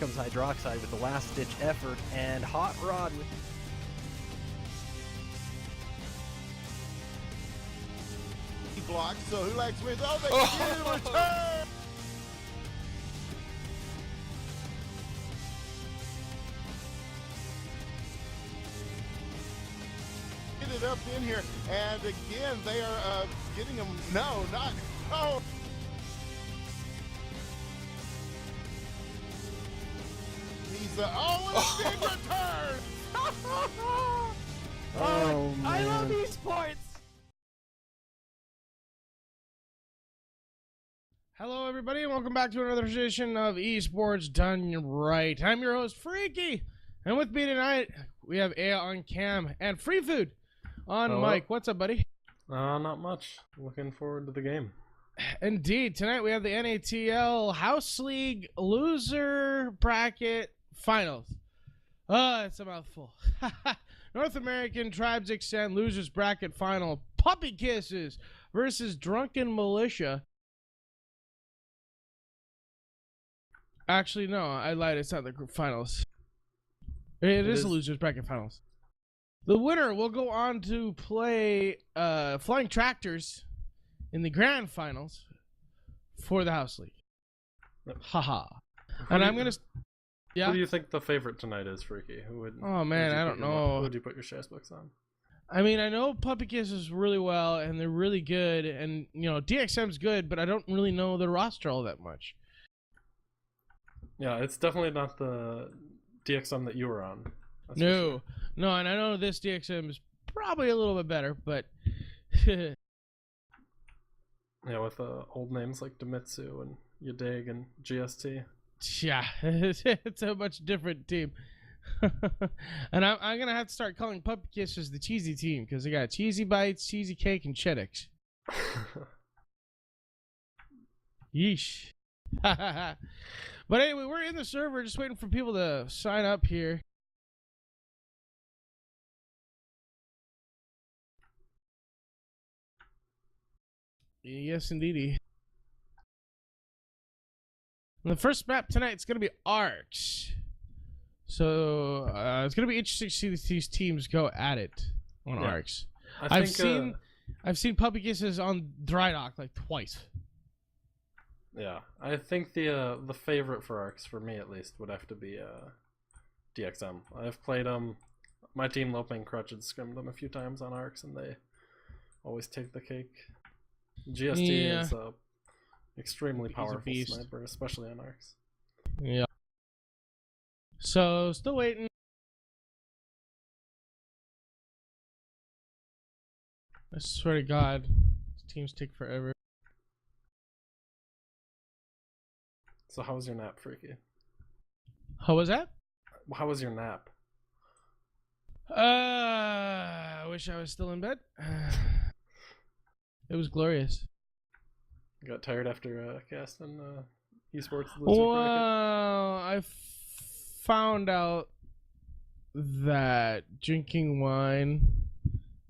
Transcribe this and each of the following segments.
comes Hydroxide with the last-ditch effort, and Hot Rod with... He blocks, so who likes wins? Oh, they get a return! Get it up in here, and again, they are getting him. No, not. Oh! He's oh, and a big return! Oh, man. I love esports. Hello, everybody, and welcome back to another edition of Esports Done Right. I'm your host, Freaky, and with me tonight, we have Aya on cam and Freefood on mic. What's up, buddy? Not much. Looking forward to the game. Indeed. Tonight, we have the NATL House League Loser Bracket Finals. It's a mouthful. North American Tribes Extend Losers Bracket Final. Puppy Kisses versus Drunken Militia. Actually, no, I lied. It's not the group finals. It is the Losers Bracket Finals. The winner will go on to play Flying Tractors in the Grand Finals for the House League. Haha. And I'm going to... Yeah. Who do you think the favorite tonight is, Freaky? Oh, man, I don't know. Who would you put your chess books on? I mean, I know Puppy Kisses really well, and they're really good, and, you know, DXM's good, but I don't really know the roster all that much. Yeah, it's definitely not the DXM that you were on. No, no, and I know this DXM is probably a little bit better, but... yeah, with old names like Demitsu and Yadig and GST. Yeah, it's a much different team. And I'm going to have to start calling Puppy Kisses the cheesy team, because they got Cheesy Bites, Cheesy Cake, and Cheddix. Yeesh. But anyway, we're in the server, just waiting for people to sign up here. Yes, indeedy. And the first map tonight is going to be Arcs. So it's going to be interesting to see these teams go at it on Arcs. I've seen Puppy Kisses on Dry Dock like twice. Yeah, I think the favorite for Arcs, for me at least, would have to be DXM. I've played them. My team Loping Crutch had scrimmed them a few times on Arcs, and they always take the cake. GST is a extremely powerful sniper, especially on Arcs. Yeah. So still waiting. I swear to God, these teams take forever. So how was your nap, Freaky? How was that? How was your nap? I wish I was still in bed. It was glorious. You got tired after casting esports loser bracket? Well, I found out that drinking wine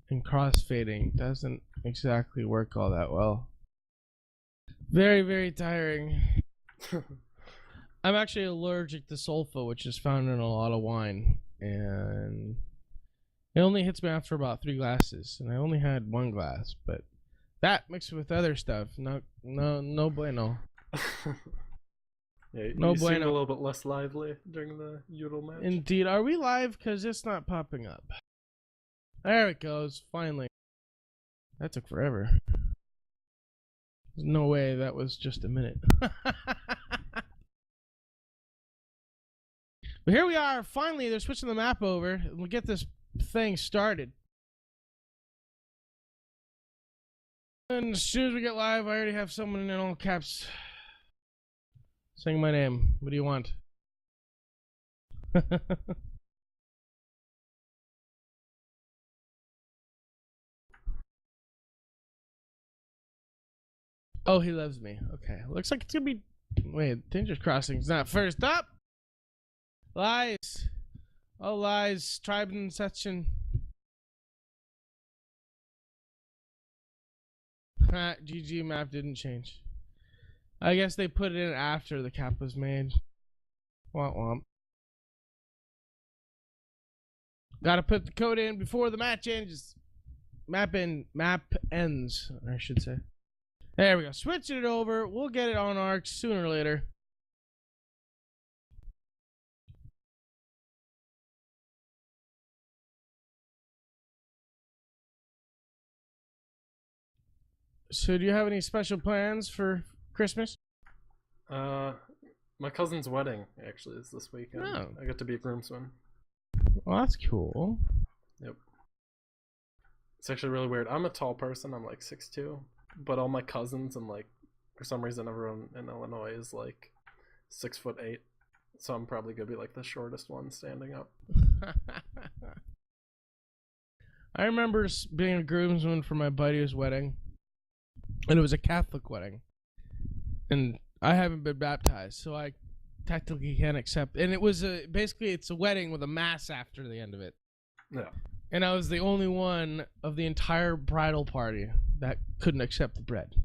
and crossfading doesn't exactly work all that well. Very, very tiring. I'm actually allergic to sulfa, which is found in a lot of wine, and it only hits me after about 3 glasses, and I only had 1 glass, but that mixed with other stuff, no bueno. Yeah, no you bueno. seemed a little bit less lively during the Udall match. Indeed. Are we live? Because it's not popping up. There it goes, finally. That took forever. There's no way that was just a minute. But here we are, finally, they're switching the map over. We'll get this thing started. And as soon as we get live, I already have someone in all caps saying my name. What do you want? Oh, he loves me. Okay. Looks like it's gonna be... Wait, Dangerous Crossing's not first up. Lies. Oh, lies. Tribe and section. GG map didn't change. I guess they put it in after the cap was made. Womp womp. Gotta put the code in before the match ends. Map ends, I should say. There we go. Switching it over. We'll get it on ARCs sooner or later. So do you have any special plans for Christmas? My cousin's wedding actually is this weekend. Oh. I get to be groomsman. Well, that's cool. Yep. It's actually really weird. I'm a tall person. I'm like 6'2", but all my cousins and like for some reason everyone in Illinois is like 6'8". So I'm probably gonna be like the shortest one standing up. I remember being a groomsman for my buddy's wedding, and it was a Catholic wedding, and I haven't been baptized, so I technically can't accept. And it was basically it's a wedding with a mass after the end of it. Yeah. And I was the only one of the entire bridal party that couldn't accept the bread.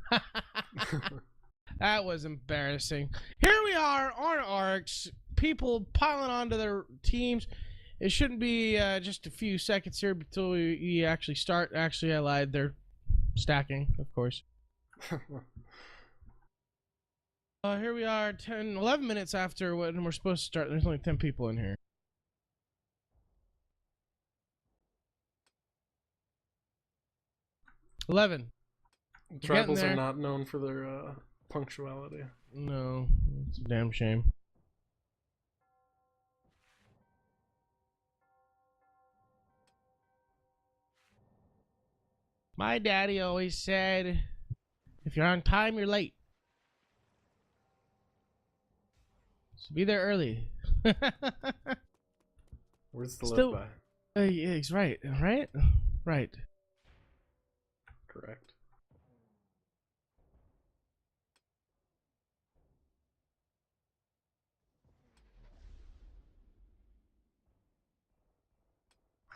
That was embarrassing. Here we are on ARCs, people piling onto their teams. It shouldn't be just a few seconds here until we actually start. Actually, I lied. They're stacking, of course. Here we are, 11 minutes after when we're supposed to start. There's only 10 people in here. $11. Tribals are not known for their punctuality. No, it's a damn shame. My daddy always said, if you're on time, you're late. So be there early. Where's the Still, live by? yeah, he's right. Right? Right. Correct.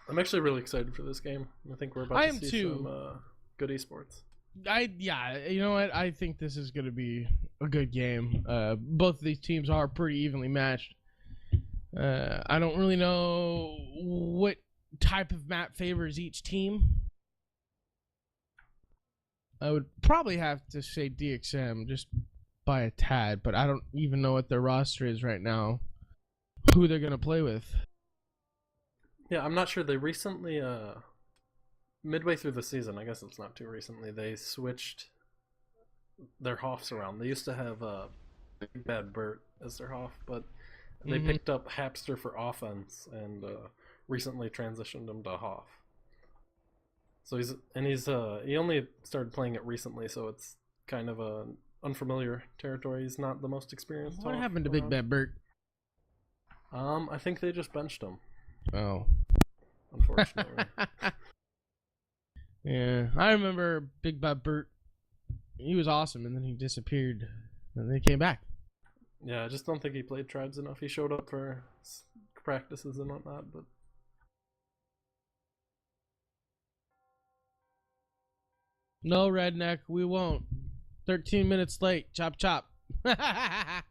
I'm actually really excited for this game. I think we're about to see some good esports. Yeah, you know what? I think this is going to be a good game. Both of these teams are pretty evenly matched. I don't really know what type of map favors each team. I would probably have to say DXM just by a tad, but I don't even know what their roster is right now. Who they're going to play with. Yeah, I'm not sure. They recently, midway through the season, I guess it's not too recently, they switched their Hoffs around. They used to have Big Bad Bert as their Hoff, but they picked up Hapster for offense and recently transitioned him to Hoff. So he only started playing it recently, so it's kind of a unfamiliar territory. He's not the most experienced. What happened to Big Bad Bert? I think they just benched him. Oh. Unfortunately. Yeah, I remember Big Bad Bert. He was awesome, and then he disappeared, and then he came back. Yeah, I just don't think he played tribes enough. He showed up for practices and whatnot, but no, redneck, we won't. 13 minutes late. Chop chop. I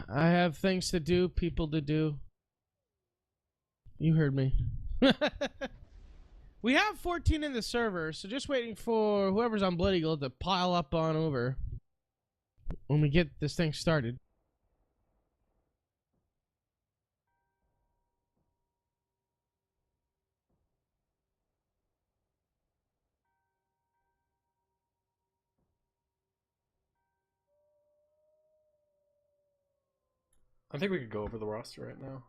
have things to do, people to do. You heard me. We have 14 in the server, so just waiting for whoever's on Blood Eagle to pile up on over when we get this thing started. I think we could go over the roster right now.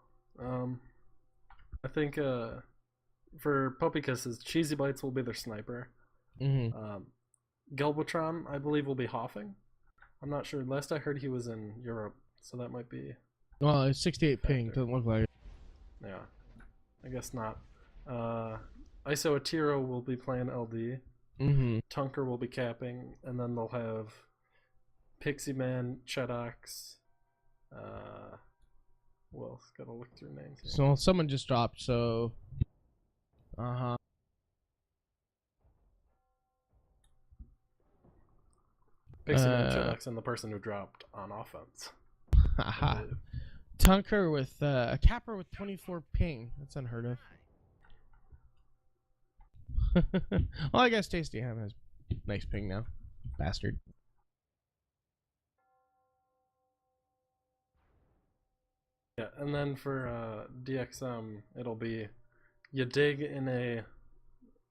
I think for Puppycusses, Cheesy Bites will be their sniper. Gelbotron, I believe, will be hoffing. I'm not sure. Last I heard, he was in Europe, so that might be. Well, it's 68 ping. Doesn't look like it. Yeah, I guess not. ISO Atiro will be playing LD. Tunker will be capping, and then they'll have Pixie Man, Chedox. Well, gotta look through names here. So someone just dropped, so Pixie Man Chillax and the person who dropped on offense. Haha. Tunker with a capper with 24 ping. That's unheard of. Well, I guess Tasty Ham has nice ping now. Bastard. Yeah, and then for DXM, it'll be you dig in a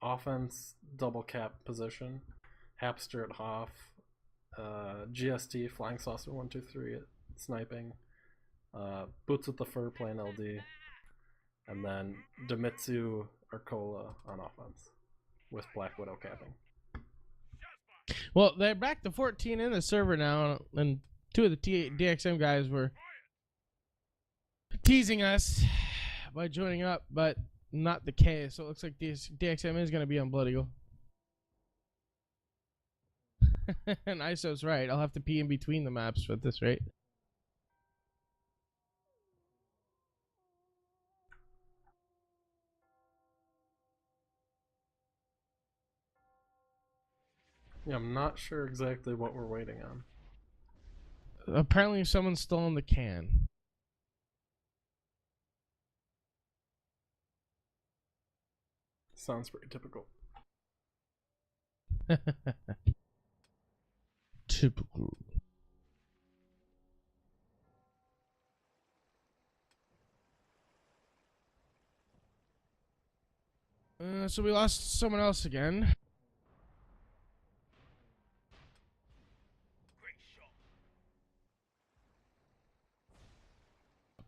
offense double cap position, Hapster at Hoff, GST Flying Saucer 123 at sniping, Boots with the Fur playing LD, and then Demitsu Arcola on offense with Black Widow capping. Well, they're back to 14 in the server now, and two of the DXM guys were teasing us by joining up, but not the case. So it looks like DXM is going to be on Blood Eagle. And ISO's right. I'll have to pee in between the maps at this rate. Yeah, I'm not sure exactly what we're waiting on. Apparently someone's still in the can. Sounds pretty typical. Typical. So we lost someone else again.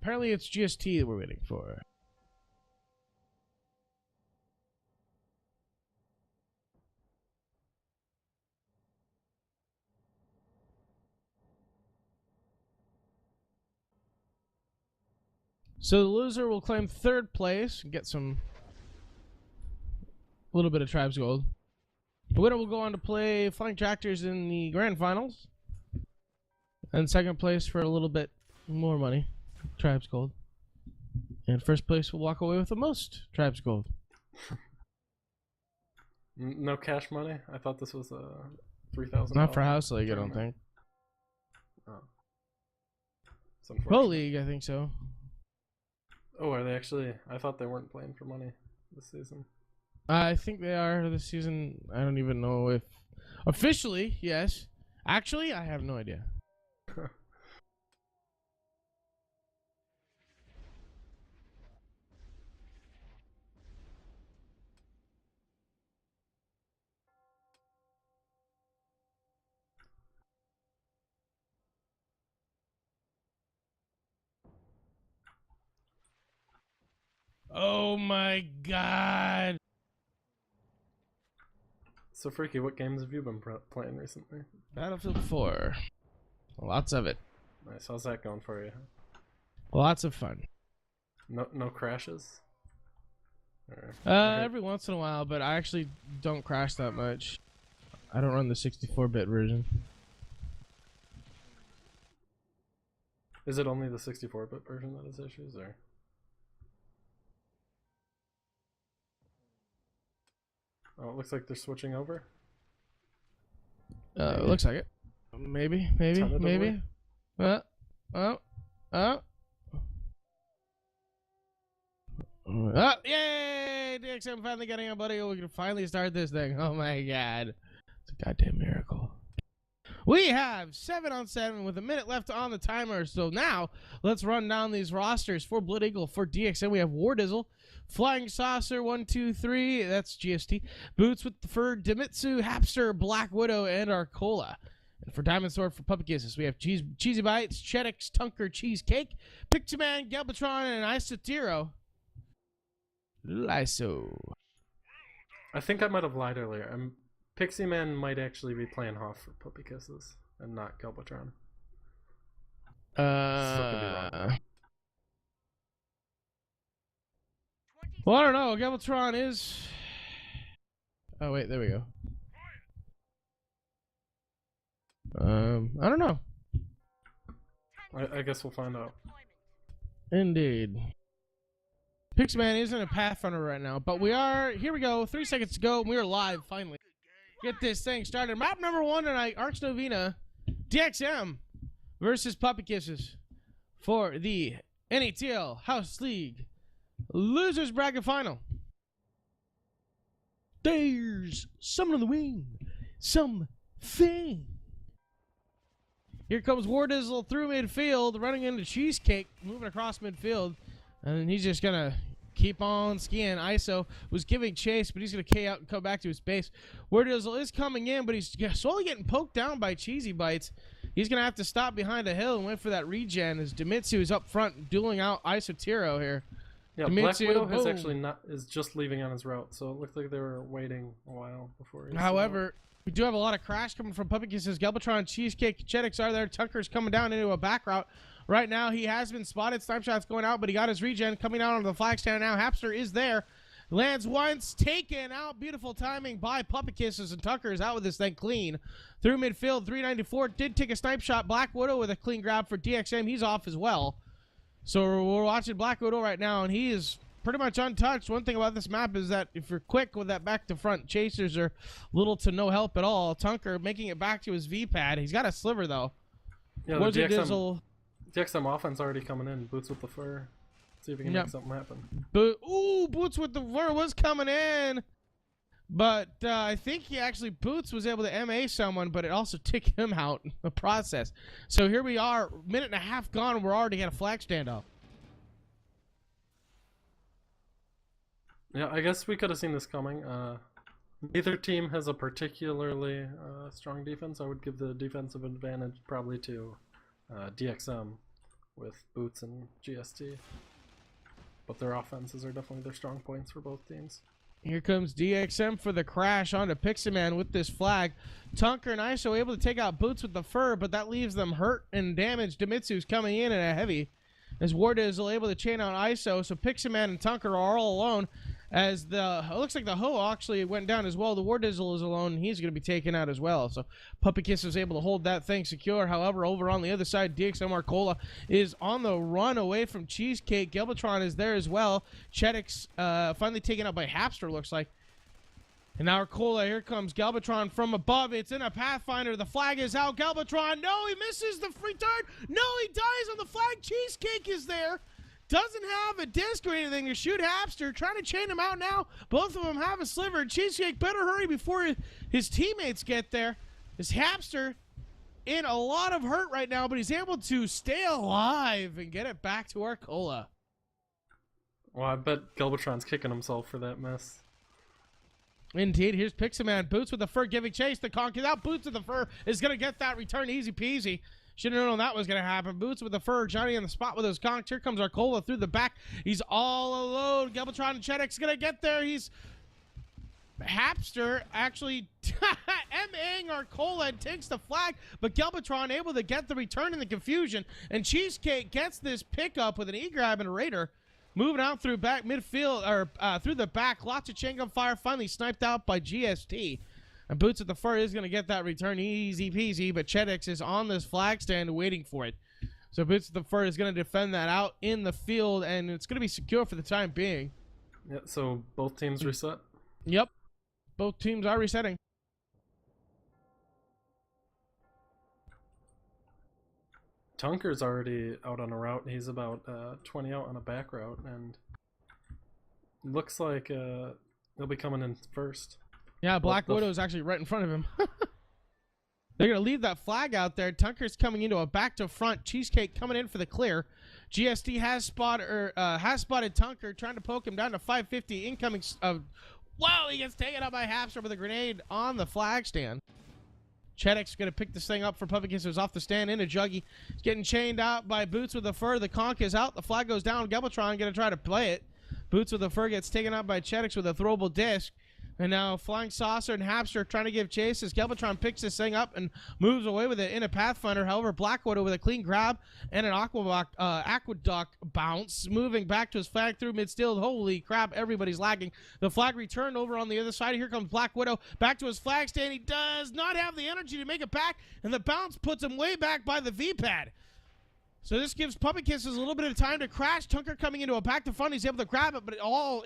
Apparently it's GST that we're waiting for. So the loser will claim third place and get a little bit of Tribes Gold. The winner will go on to play Flying Tractors in the grand finals. And second place for a little bit more money, Tribes Gold. And first place will walk away with the most Tribes Gold. No cash money? I thought this was a $3,000. Not for House League, I don't think. Oh. It's Pro unfortunate. League, I think so. Oh, are they actually? I thought they weren't playing for money this season. I think they are this season. I don't even know if officially, yes. Actually, I have no idea. Oh my god. So, Freaky, what games have you been playing recently? Battlefield 4. Lots of it. Nice. How's that going for you? Lots of fun. No crashes? Or, Every once in a while, but I actually don't crash that much. I don't run the 64-bit version. Is it only the 64-bit version that has issues, or? Oh, it looks like they're switching over. It looks like it. Maybe. Tentatively. Oh. Yay! DXM finally getting on, buddy. We can finally start this thing. Oh my god. It's a goddamn miracle. We have 7 on 7 with a minute left on the timer. So now, let's run down these rosters. For Blood Eagle, for DXM, we have War Dizzle, Flying Saucer 123, that's GST, Boots with the Fur, Demitsu, Hapster, Black Widow, and Arcola. And for Diamond Sword, for Puppet Kisses, we have Cheesy Bites, Cheddix, Tunker, Cheesecake, Picture Man, Galvatron, and Isotiro. Lyso. I think I might have lied earlier. Pixie Man might actually be playing Hoff for Puppy Kisses and not Galvatron. Still could be wrong. Well, I don't know. Galvatron is... Oh, wait. There we go. I don't know. I guess we'll find out. Indeed. Pixman isn't a Pathfinder right now, but we are... Here we go. 3 seconds to go, and we are live, finally. get this thing started. Map number 1 tonight, Arx Novena, DXM versus Puppy Kisses for the NATL House League Losers Bracket Final. There's someone on the wing. Something. Here comes Wardizzle through midfield, running into Cheesecake, moving across midfield. And he's just going to keep on skiing. ISO was giving chase, but he's going to K out and come back to his base. Wardizzle is coming in, but he's slowly getting poked down by Cheesy Bites. He's going to have to stop behind a hill and wait for that regen as Demitsu is up front dueling out Isotiro here. Yeah, Demitsu, Black Widow is just leaving on his route, so it looked like they were waiting a while before he However, we do have a lot of crash coming from Puppy Kisses. Galvatron, Cheesecake, Chetix are there. Tucker's coming down into a back route. Right now, he has been spotted. Snipe shot's going out, but he got his regen coming out on the flag stand now. Hapster is there. Lands once, taken out. Beautiful timing by Puppy Kisses, and Tucker is out with this thing clean. Through midfield, 394. Did take a snipe shot. Black Widow with a clean grab for DXM. He's off as well. So we're watching Black Widow right now, and he is pretty much untouched. One thing about this map is that if you're quick with that back-to-front, chasers are little to no help at all. Tunker making it back to his V-pad. He's got a sliver, though. Yeah, the DXM offense already coming in. Boots with the fur. See if we can make something happen. Boots with the fur was coming in. But I think Boots was able to MA someone, but it also took him out in the process. So here we are, minute and a half gone, and we're already at a flag standoff. Yeah, I guess we could have seen this coming. Neither team has a particularly strong defense. I would give the defensive advantage probably to DXM with Boots and GST. But their offenses are definitely their strong points for both teams. Here comes DXM for the crash onto Pixieman with this flag. Tunker and ISO able to take out Boots with the fur, but that leaves them hurt and damaged. Demitsu's coming in a heavy as Wardizzle able to chain out ISO, so Pixieman and Tunker are all alone. As it looks like the Ho actually went down as well. The Wardizzle is alone, and he's going to be taken out as well. So Puppy Kiss was able to hold that thing secure. However, over on the other side, DXM Arcola is on the run away from Cheesecake. Galvatron is there as well. Chetix finally taken out by Hapster, looks like. And now Arcola, here comes Galvatron from above. It's in a Pathfinder. The flag is out. Galvatron, no, he misses the free turn. No, he dies on the flag. Cheesecake is there. Doesn't have a disc or anything to shoot Hapster. Trying to chain him out now. Both of them have a sliver. Cheesecake better hurry before his teammates get there. This Hapster in a lot of hurt right now, but he's able to stay alive and get it back to Arcola. Well, I bet Galvatron's kicking himself for that miss. Indeed. Here's Pixieman. Boots with the fur giving chase. The conk is out. Boots with the fur is going to get that return easy peasy. Should have known that was going to happen. Boots with the fur. Johnny on the spot with his conch. Here comes Arcola through the back. He's all alone. Galvatron and Chetix going to get there. He's Hapster actually MAing Arcola and takes the flag, but Galvatron able to get the return in the confusion. And Cheesecake gets this pickup with an E-grab and a Raider. Moving out through back midfield, or through the back. Lots of chain gun fire. Finally sniped out by GST. And Boots at the fur is going to get that return easy peasy, but Chetix is on this flag stand waiting for it. So Boots at the fur is going to defend that out in the field, and it's going to be secure for the time being. Yeah, so both teams reset? Yep. Both teams are resetting. Tunker's already out on a route. He's about 20 out on a back route, and looks like they'll be coming in first. Yeah, Black Widow's actually right in front of him. They're going to leave that flag out there. Tunker's coming into a back-to-front. Cheesecake coming in for the clear. GSD has spotted Tunker, trying to poke him down to 550. Incoming. Wow, he gets taken out by Hapster with a grenade on the flag stand. Chetix going to pick this thing up for Puppy Kiss. It was off the stand into Juggy. He's getting chained out by Boots with the fur. The conch is out. The flag goes down. Galvatron going to try to play it. Boots with the fur gets taken out by Chetix with a throwable disc. And now Flying Saucer and Hapster trying to give chase as Galvatron picks this thing up and moves away with it in a Pathfinder. However, Black Widow with a clean grab and an Aqueduct bounce, moving back to his flag through midfield. Holy crap, everybody's lagging. The flag returned over on the other side. Here comes Black Widow back to his flag stand. He does not have the energy to make it back, and the bounce puts him way back by the V-pad. So this gives Puppy Kisses a little bit of time to crash. Tunker coming into a pack to front. He's able to grab it, but all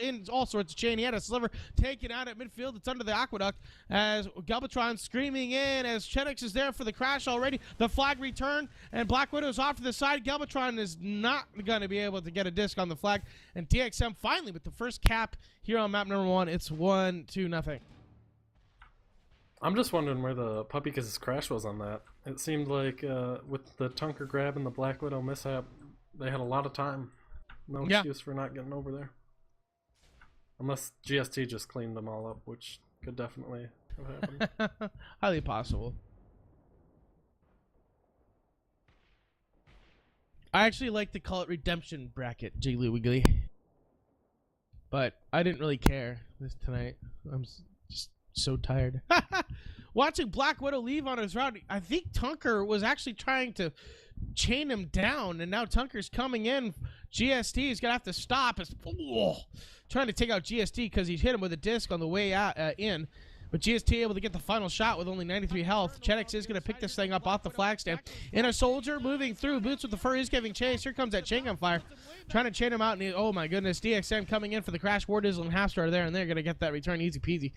sorts of chain. He had a sliver taken out at midfield. It's under the aqueduct as Galvatron screaming in as Chetix is there for the crash already. The flag return, and Black Widow's off to the side. Galvatron is not going to be able to get a disc on the flag. And DXM finally with the first cap here on map number 1. It's 1-0. I'm just wondering where the Puppy Kisses crash was on that. It seemed like with the Tunker grab and the Black Widow mishap, they had a lot of time. No excuse for not getting over there. Unless GST just cleaned them all up, which could definitely have happened. Highly possible. I actually like to call it redemption bracket, Jiggly Wiggly. But I didn't really care this tonight. I'm just so tired. Watching Black Widow leave on his route, I think Tunker was actually trying to chain him down, and now Tunker's coming in. GST is going to have to stop. Trying to take out GST because he hit him with a disc on the way out, in. But GST able to get the final shot with only 93 health. Chetix is going to pick this thing up off the flag stand. And a soldier moving through. Boots with the fur is giving chase. Here comes that chain gun fire. Trying to chain him out. And oh my goodness. DXM coming in for the crash. War Dizzle and Halfstar are there. And they're going to get that return easy peasy.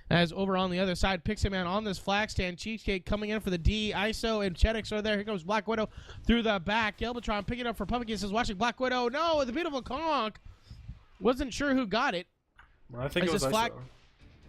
As over on the other side, Pixie-Man on this flag stand. Cheesecake coming in for the D. ISO and Chetix are there. Here comes Black Widow through the back. Galvatron picking up for Pumpkin is watching Black Widow. No, the beautiful conk. Wasn't sure who got it. Well, I think it was ISO.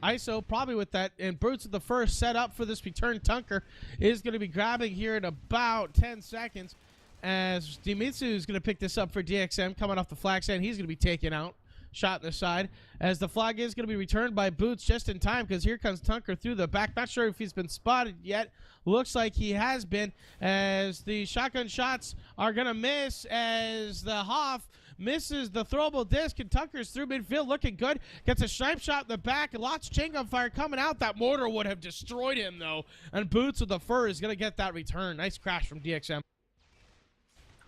ISO probably with that, and Brutes with the first set up for this return. Tunker is going to be grabbing here in about 10 seconds as Dimitsu is going to pick this up for DXM coming off the flag stand. He's going to be taken out. Shot in the side as the flag is going to be returned by Boots just in time because here comes Tunker through the back. Not sure if he's been spotted yet. Looks like he has been as the shotgun shots are going to miss as the Hoff misses the throwable disc and Tunker's through midfield looking good. Gets a snipe shot in the back. Lots of chain gun fire coming out. That mortar would have destroyed him though. And Boots with the fur is going to get that return. Nice crash from DXM.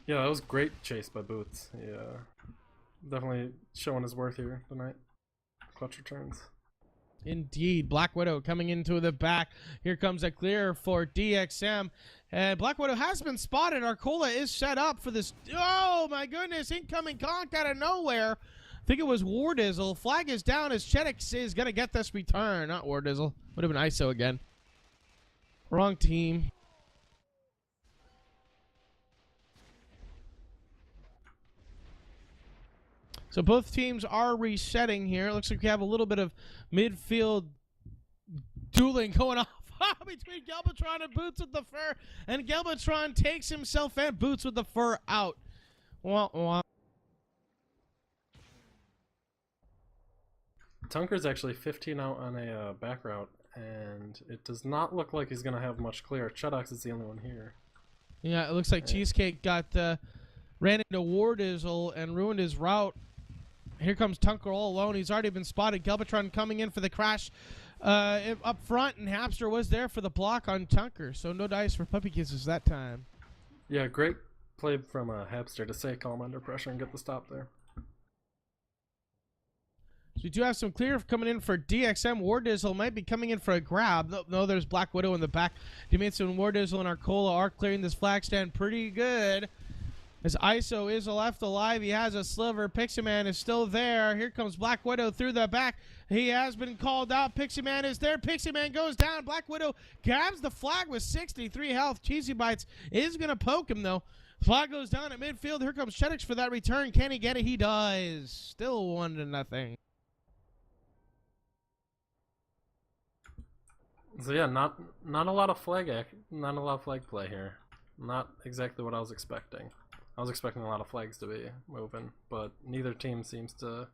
Yeah, that was great chase by Boots. Yeah. Definitely showing his worth here tonight. Clutch returns. Indeed. Black Widow coming into the back. Here comes a clear for DXM. And Black Widow has been spotted. Arcola is set up for this. Oh, my goodness. Incoming conk out of nowhere. I think it was War Dizzle. Flag is down as Chetix is going to get this return. Not War Dizzle. Would have been ISO again. Wrong team. So both teams are resetting here. It looks like we have a little bit of midfield dueling going off between Galvatron and Boots with the fur. And Galvatron takes himself and Boots with the fur out. Wah, wah. Tunker's actually 15 out on a back route, and it does not look like he's going to have much clear. Chudox is the only one here. Yeah, it looks like Cheesecake got ran into War Dizzle and ruined his route. Here comes Tunker all alone. He's already been spotted. Galvatron coming in for the crash up front, and Hapster was there for the block on Tunker. So no dice for Puppy Kisses that time. Yeah, great play from Hapster to stay calm under pressure and get the stop there. So we do have some clear coming in for DXM. War Dizzle might be coming in for a grab. No, there's Black Widow in the back. Dimitsu and War Dizzle and Arcola are clearing this flag stand pretty good. As ISO is left alive, he has a sliver. Pixie-Man is still there. Here comes Black Widow through the back. He has been called out. Pixie-Man is there. Pixie-Man goes down. Black Widow grabs the flag with 63 health. Cheesy Bites is going to poke him, though. Flag goes down at midfield. Here comes Chetix for that return. Can he get it? He does. Still 1-0. So yeah, not a lot of flag play here. Not exactly what I was expecting. I was expecting a lot of flags to be moving, but neither team seems to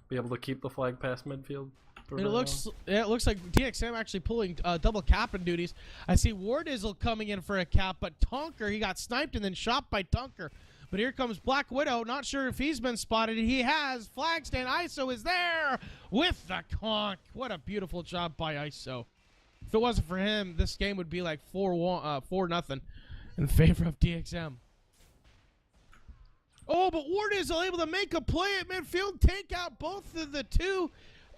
be able to keep the flag past midfield. It looks like DXM actually pulling double capping duties. I see War Dizzle coming in for a cap, but Tunker, he got sniped and then shot by Tunker. But here comes Black Widow. Not sure if he's been spotted. He has. Flag stand. ISO is there with the conk. What a beautiful job by ISO. If it wasn't for him, this game would be like 4-0 in favor of DXM. Oh, but Ward is able to make a play at midfield, take out both of the two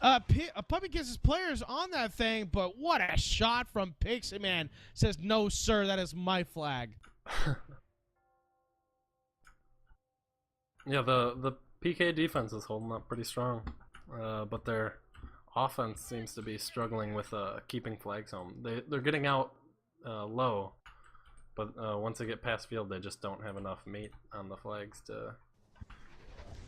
Puppy Kisses players on that thing. But what a shot from Pixie-Man. Says, no, sir, that is my flag. Yeah, the PK defense is holding up pretty strong, but their offense seems to be struggling with keeping flags home. They're getting out low, but once they get past field, they just don't have enough meat on the flags to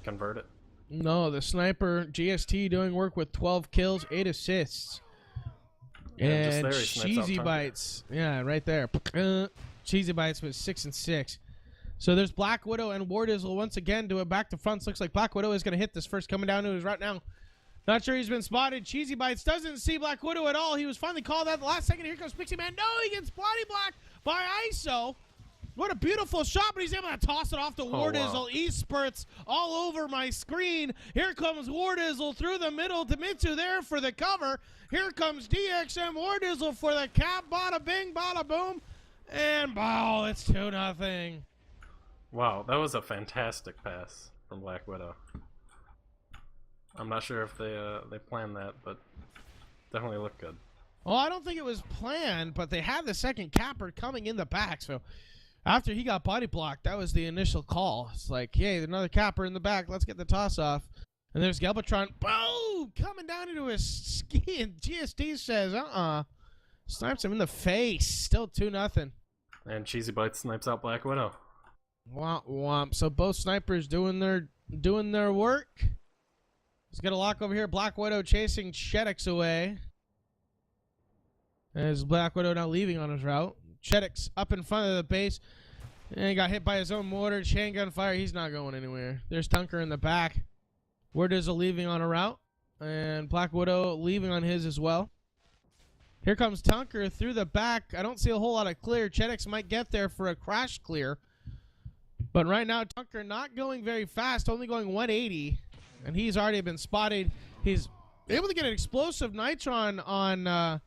convert it. No, the sniper GST doing work with 12 kills, 8 assists. Yeah, and just there he snipes out Cheesy Tunker. Bites, yeah, right there. Cheesy Bites was 6 and 6. So there's Black Widow and Wardizzle once again doing back to fronts. Looks like Black Widow is going to hit this first, coming down to his right now. Not sure he's been spotted. Cheesy Bites doesn't see Black Widow at all. He was finally called out the last second. Here comes Pixie Man. No, he gets body blocked by ISO. What a beautiful shot, but he's able to toss it off to Wardizzle. wow. E-spurts all over my screen. Here comes Wardizzle through the middle. Dimitsu there for the cover. Here comes DXM Wardizzle for the cap. Bada bing, bada boom. And, wow, it's 2-0. Wow, that was a fantastic pass from Black Widow. I'm not sure if they planned that, but definitely looked good. Well, I don't think it was planned, but they had the second capper coming in the back. So after he got body blocked, that was the initial call. It's like, hey, there's another capper in the back. Let's get the toss off. And there's Galvatron, boom, coming down into his ski. And GSD says, snipes him in the face. Still 2-0. And Cheesy Bites snipes out Black Widow. Womp womp. So both snipers doing their work. He's got a lock over here. Black Widow chasing Chedix away. As Black Widow now leaving on his route. Chedix up in front of the base. And he got hit by his own mortar. Chain gun fire. He's not going anywhere. There's Tunker in the back. Wardizzle leaving on a route. And Black Widow leaving on his as well. Here comes Tunker through the back. I don't see a whole lot of clear. Chedix might get there for a crash clear. But right now, Tunker not going very fast. Only going 180. And he's already been spotted. He's able to get an explosive nitron on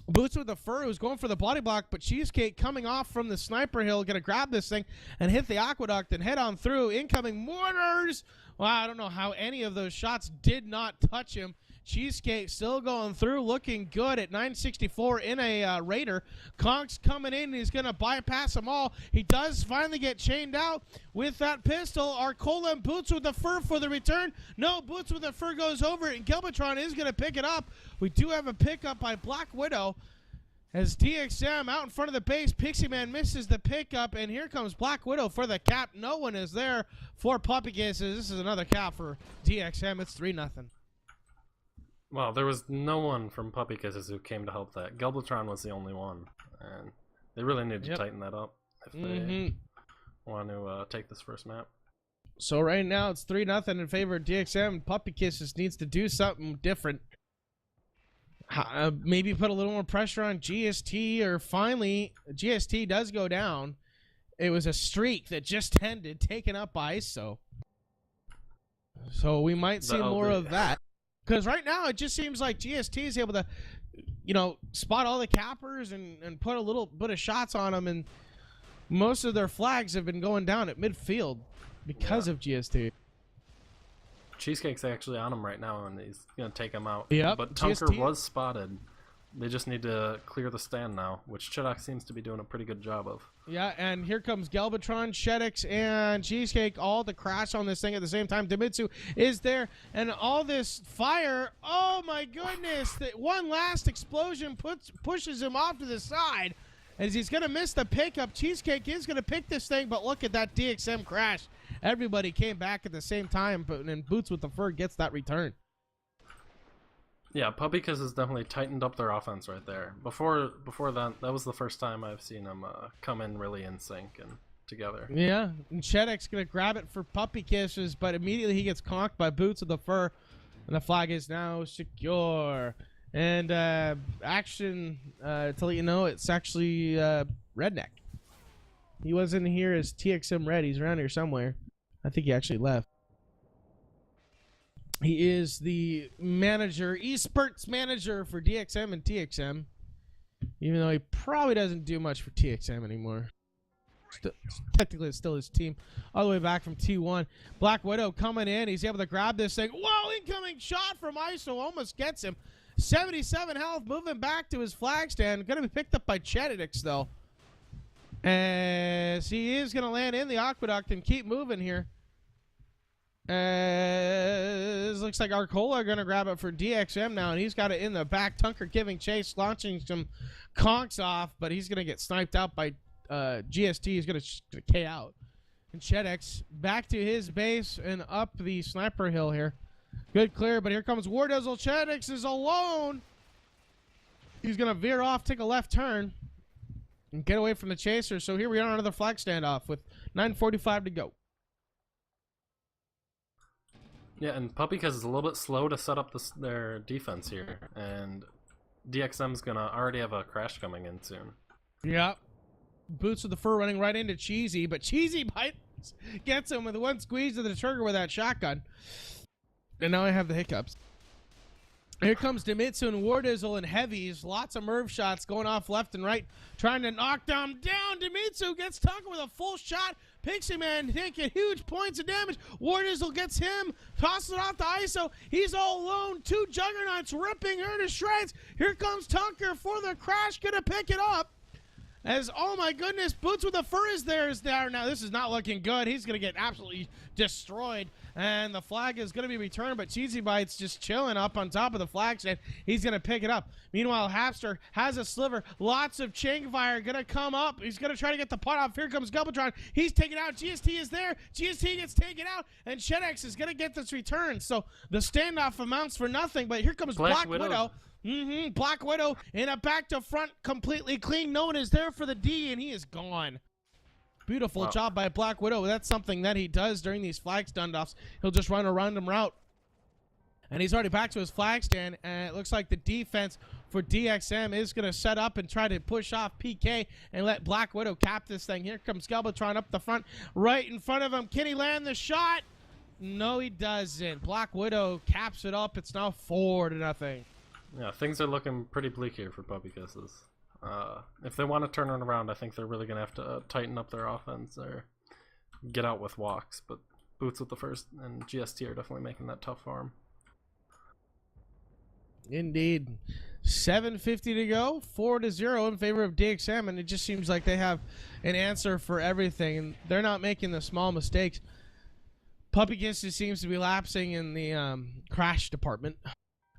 Boots with the Fur, who's going for the body block, but Cheesecake coming off from the sniper hill, going to grab this thing and hit the aqueduct and head on through. Incoming mortars. Wow, I don't know how any of those shots did not touch him. Cheesecake still going through, looking good at 964 in a Raider. Conk's coming in. He's going to bypass them all. He does finally get chained out with that pistol. Arcola and Boots with the Fur for the return. No, Boots with the Fur goes over it, and Galvatron is going to pick it up. We do have a pickup by Black Widow. As DXM out in front of the base, Pixie Man misses the pickup, and here comes Black Widow for the cap. No one is there for Puppy Kisses. This is another cap for DXM. It's 3-0. Wow, there was no one from Puppy Kisses who came to help that. Galvatron was the only one, and they really need to tighten that up if they want to take this first map. So right now it's 3-0 in favor of DXM. Puppy Kisses needs to do something different. Maybe put a little more pressure on GST, or finally GST does go down. It was a streak that just ended, taken up by ISO. So we might see more of that. Because right now it just seems like GST is able to, spot all the cappers and put a little bit of shots on them, and most of their flags have been going down at midfield because of GST. Cheesecake's actually on him right now, and he's going to take him out. Yep, But Tunker was spotted. They just need to clear the stand now, which Chedok seems to be doing a pretty good job of. Yeah, and here comes Galvatron, Chedix, and Cheesecake all to crash on this thing at the same time. Dimitsu is there, and all this fire. Oh my goodness! One last explosion pushes him off to the side. As he's going to miss the pickup, Cheesecake is going to pick this thing, but look at that DXM crash. Everybody came back at the same time, but then Boots with the Fur gets that return. Yeah, Puppy Kiss has definitely tightened up their offense right there. Before that was the first time I've seen them come in really in sync and together. Yeah, and Chedek's going to grab it for Puppy Kisses, but immediately he gets conked by Boots with the Fur, and the flag is now secure. And action, to let you know, it's actually Redneck. He wasn't here as TXM Red. He's around here somewhere. I think he actually left. He is the manager, eSports manager for DXM and TXM. Even though he probably doesn't do much for TXM anymore. Technically, it's still his team. All the way back from T1. Black Widow coming in. He's able to grab this thing. Whoa, incoming shot from ISO. Almost gets him. 77 health, moving back to his flag stand. Going to be picked up by Chedix, though. As he is going to land in the aqueduct and keep moving here. As looks like Arcola are going to grab it for DXM now, and he's got it in the back. Tunker giving chase, launching some conks off, but he's going to get sniped out by GST. He's going to K out. And Chedex back to his base and up the sniper hill here. Good clear, but here comes Wardizzle. Chedex is alone. He's going to veer off, take a left turn, and get away from the chaser. So here we are on another flag standoff with 9:45 to go. Yeah, and Puppycuz is a little bit slow to set up their defense here, and DXM's gonna already have a crash coming in soon. Yep. Boots with the fur running right into Cheesy, but Cheesy bites, gets him with one squeeze of the trigger with that shotgun. And now I have the hiccups. Here comes Demitsu and Wardizzle and heavies. Lots of Merv shots going off left and right, trying to knock them down. Demitsu gets Tunker with a full shot. Pixie Man taking huge points of damage. Wardizzle gets him, tosses it off to ISO. He's all alone. Two Juggernauts ripping her to shreds. Here comes Tunker for the crash, gonna pick it up. As, oh my goodness, Boots with the fur is there. Now this is not looking good. He's gonna get absolutely destroyed. And the flag is going to be returned, but Cheesy Bites just chilling up on top of the flag stand. He's going to pick it up. Meanwhile, Hapster has a sliver. Lots of chain fire going to come up. He's going to try to get the putt off. Here comes Gubbletron. He's taken out. GST is there. GST gets taken out, and Shedex is going to get this return. So the standoff amounts for nothing, but here comes Black Widow. Black Widow in a back to front, completely clean. No one is there for the D, and he is gone. Beautiful job by Black Widow. That's something that he does during these flag standoffs. He'll just run a random route. And he's already back to his flag stand. And it looks like the defense for DXM is going to set up and try to push off PK and let Black Widow cap this thing. Here comes Galvatron up the front, right in front of him. Can he land the shot? No, he doesn't. Black Widow caps it up. It's now 4-0. Yeah, things are looking pretty bleak here for Puppy Kisses. If they want to turn it around, I think they're really going to have to tighten up their offense or get out with walks. But Boots with the first and GST are definitely making that tough for him. Indeed. 7:50 to go, 4-0 in favor of DXM, and it just seems like they have an answer for everything, and they're not making the small mistakes. Puppy Kisses seems to be lapsing in the crash department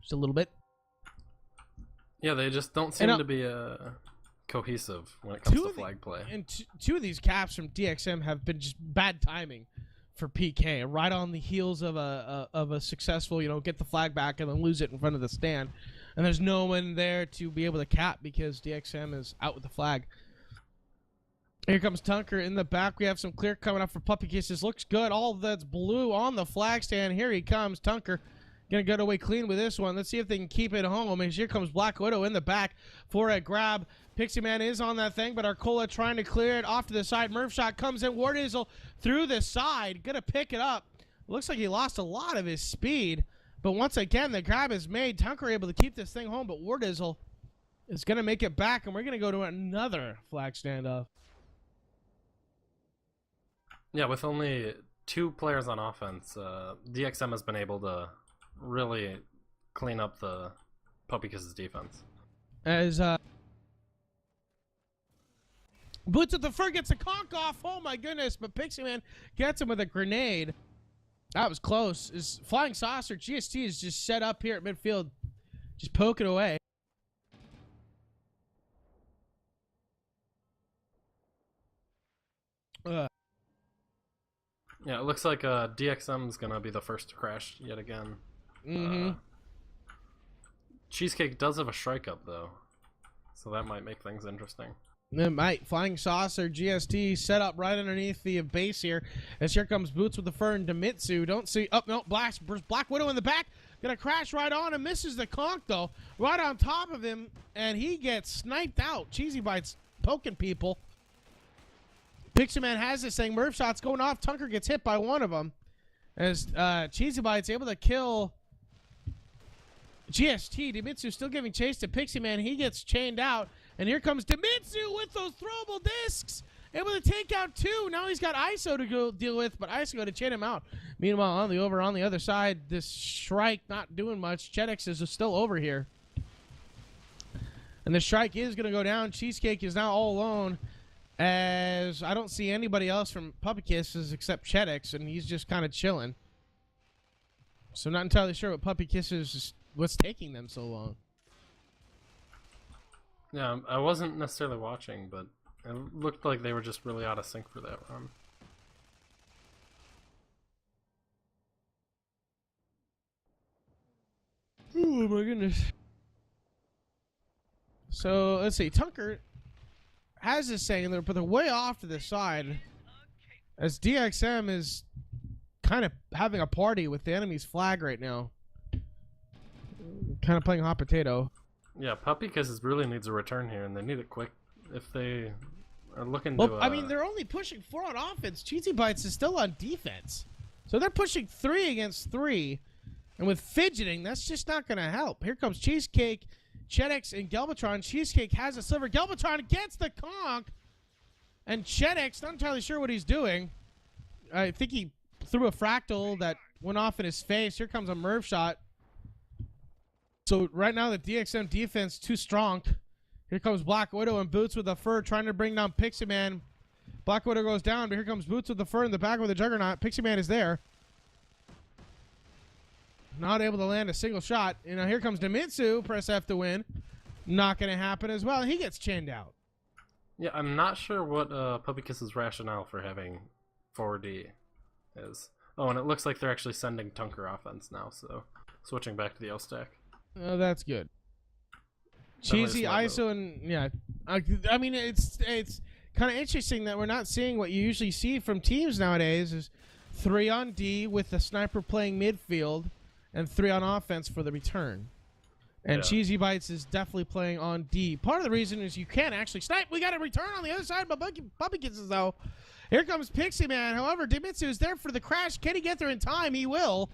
just a little bit. Yeah, they just don't seem to be cohesive when it comes to flag play. And two of these caps from DXM have been just bad timing for PK, right on the heels of a successful, get the flag back and then lose it in front of the stand. And there's no one there to be able to cap because DXM is out with the flag. Here comes Tunker in the back. We have some clear coming up for Puppy Kisses. Looks good. All that's blue on the flag stand. Here he comes, Tunker. Gonna get away clean with this one. Let's see if they can keep it home. And here comes Black Widow in the back for a grab. Pixie Man is on that thing, but Arcola trying to clear it off to the side. Murph shot comes in. Wardizzle through the side. Gonna pick it up. Looks like he lost a lot of his speed. But once again, the grab is made. Tunker able to keep this thing home, but Wardizzle is gonna make it back, and we're gonna go to another flag standoff. Yeah, with only 2 players on offense, DXM has been able to really clean up the Puppy Kisses defense. As Boots at the fur gets a conk off. Oh my goodness, but Pixie Man gets him with a grenade. That was close. His Flying Saucer GST is just set up here at midfield, just poking away. Yeah, it looks like DXM's gonna be the first to crash yet again. Cheesecake does have a strike up though, so that might make things interesting. It might. Flying Saucer GST set up right underneath the base here. As here comes Boots with the fur and Demitsu. Don't see. Oh no, Black Widow in the back. Gonna crash right on and misses the conk though. Right on top of him, and he gets sniped out. Cheesy Bites poking people. Pixie Man has this thing. Murph shots going off. Tunker gets hit by one of them. As Cheesy Bites able to kill GST. Demitsu still giving chase to Pixie Man. He gets chained out. And here comes Demitsu with those throwable discs. Able to take out 2. Now he's got ISO to go deal with, but ISO to chain him out. Meanwhile, on the other side, this Shrike not doing much. Chedex is still over here. And the Shrike is going to go down. Cheesecake is now all alone. as I don't see anybody else from Puppy Kisses except Chedix, and he's just kind of chilling. So I'm not entirely sure what Puppy Kisses is, what's taking them so long. Yeah, I wasn't necessarily watching, but it looked like they were just really out of sync for that run. Oh my goodness. So let's see. Tunker has this saying there, but they're way off to the side as DXM is kind of having a party with the enemy's flag right now. Kind of playing hot potato. Yeah, Puppy Kisses really needs a return here, and they need it quick if they are looking Well, to... I mean, they're only pushing 4 on offense. Cheesy Bites is still on defense. So they're pushing 3 against 3. And with fidgeting, that's just not going to help. Here comes Cheesecake, Chedix, and Galvatron. Cheesecake has a silver. Galvatron gets the conk. And Chedix, not entirely sure what he's doing. I think he threw a fractal that went off in his face. Here comes a Merv shot. So right now the DXM defense too strong. Here comes Black Widow and Boots with the fur trying to bring down Pixie Man. Black Widow goes down, but here comes Boots with the fur in the back with the Juggernaut. Pixie Man is there. Not able to land a single shot. You know, here comes Demitsu. Press F to win. Not going to happen as well. He gets chinned out. Yeah, I'm not sure what Puppy Kiss's rationale for having 4D is. Oh, and it looks like they're actually sending Tunker offense now, so switching back to the O-stack. Oh, that's good. Cheesy, ISO, and yeah. I mean, it's kind of interesting that we're not seeing what you usually see from teams nowadays is 3 on D with the sniper playing midfield and 3 on offense for the return. And Yeah. Cheesy Bites is definitely playing on D. Part of the reason is you can't actually snipe. We got a return on the other side, but Puppy Kisses, though. Here comes Pixie Man. However, Demitsu is there for the crash. Can he get there in time? He will.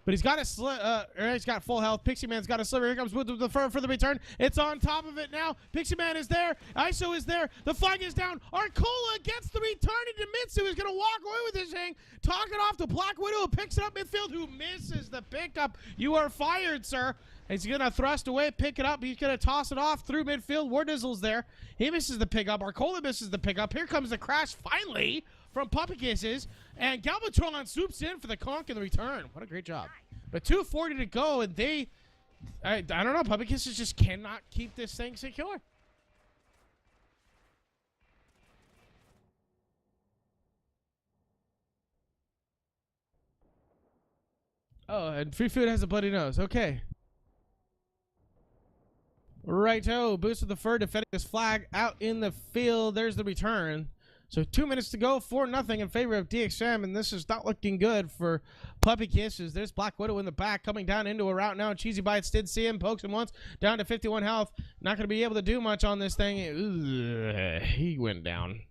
But he's got he's got full health. Pixie Man's got a sliver. Here comes Wood with the fur for the return. It's on top of it now. Pixie Man is there. ISO is there. The flag is down. Arcola gets the return, and Demitsu is going to walk away with this thing. Talk it off to Black Widow, who picks it up midfield, who misses the pickup. You are fired, sir. He's going to thrust away, pick it up. He's going to toss it off through midfield. Wardizzle's there. He misses the pickup. Arcola misses the pickup. Here comes the crash finally from Puppy Kisses. And Galvatron swoops in for the conk and the return. What a great job. But 2:40 to go, and I don't know, Puppy Kisses just cannot keep this thing secure. Oh, and Freefood has a bloody nose. Okay. Righto, Boost of the Fur defending his flag out in the field. There's the return. So 2 minutes to go, 4-0 in favor of DXM, and this is not looking good for Puppy Kisses. There's Black Widow in the back, coming down into a route now. Cheesy Bites did see him, pokes him once, down to 51 health. Not going to be able to do much on this thing. He went down.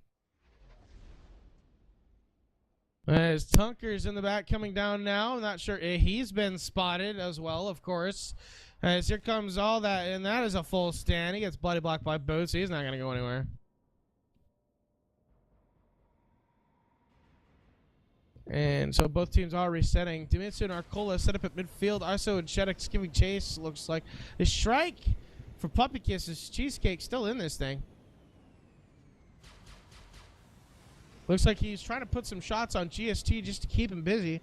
As Tunker's in the back, coming down now. I'm not sure. He's been spotted as well, of course. As here comes all that, and that is a full stand. He gets bloody blocked by Boots. He's not going to go anywhere. And so both teams are resetting. Demitsu and Arcola set up at midfield. Arso and Chedix giving chase. Looks like the strike for Puppy Kisses. Cheesecake still in this thing. Looks like he's trying to put some shots on GST just to keep him busy.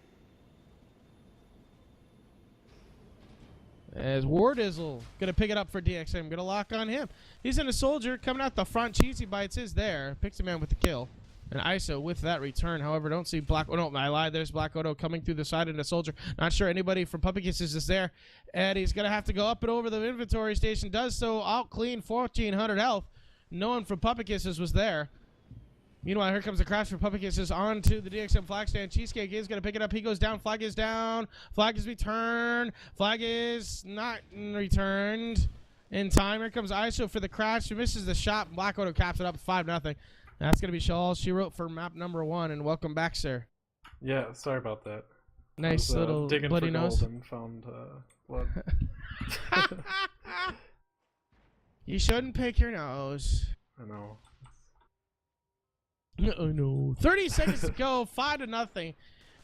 As Wardizzle gonna pick it up for DXM. Gonna lock on him. He's in a soldier coming out the front. Cheesy Bites is there. Pixie Man with the kill. And ISO with that return. However, don't see Black... Oh, no, I lied. There's Black Widow coming through the side in a soldier. Not sure anybody from Puppy Kisses is there. And he's going to have to go up and over the inventory station. Does so out clean 1,400 health. No one from Puppy Kisses was there. Meanwhile, here comes the crash for Puppy Kisses onto the DXM flag stand. Cheesecake is going to pick it up. He goes down. Flag is down. Flag is returned. Flag is not returned in time. Here comes ISO for the crash. He misses the shot. Black Widow caps it up 5-0. That's going to be all she wrote for map number 1, and welcome back, sir. Yeah, sorry about that. Nice little digging bloody for nose. gold and found blood. You shouldn't pick your nose. I know. Oh, no. 30 seconds to go, 5-0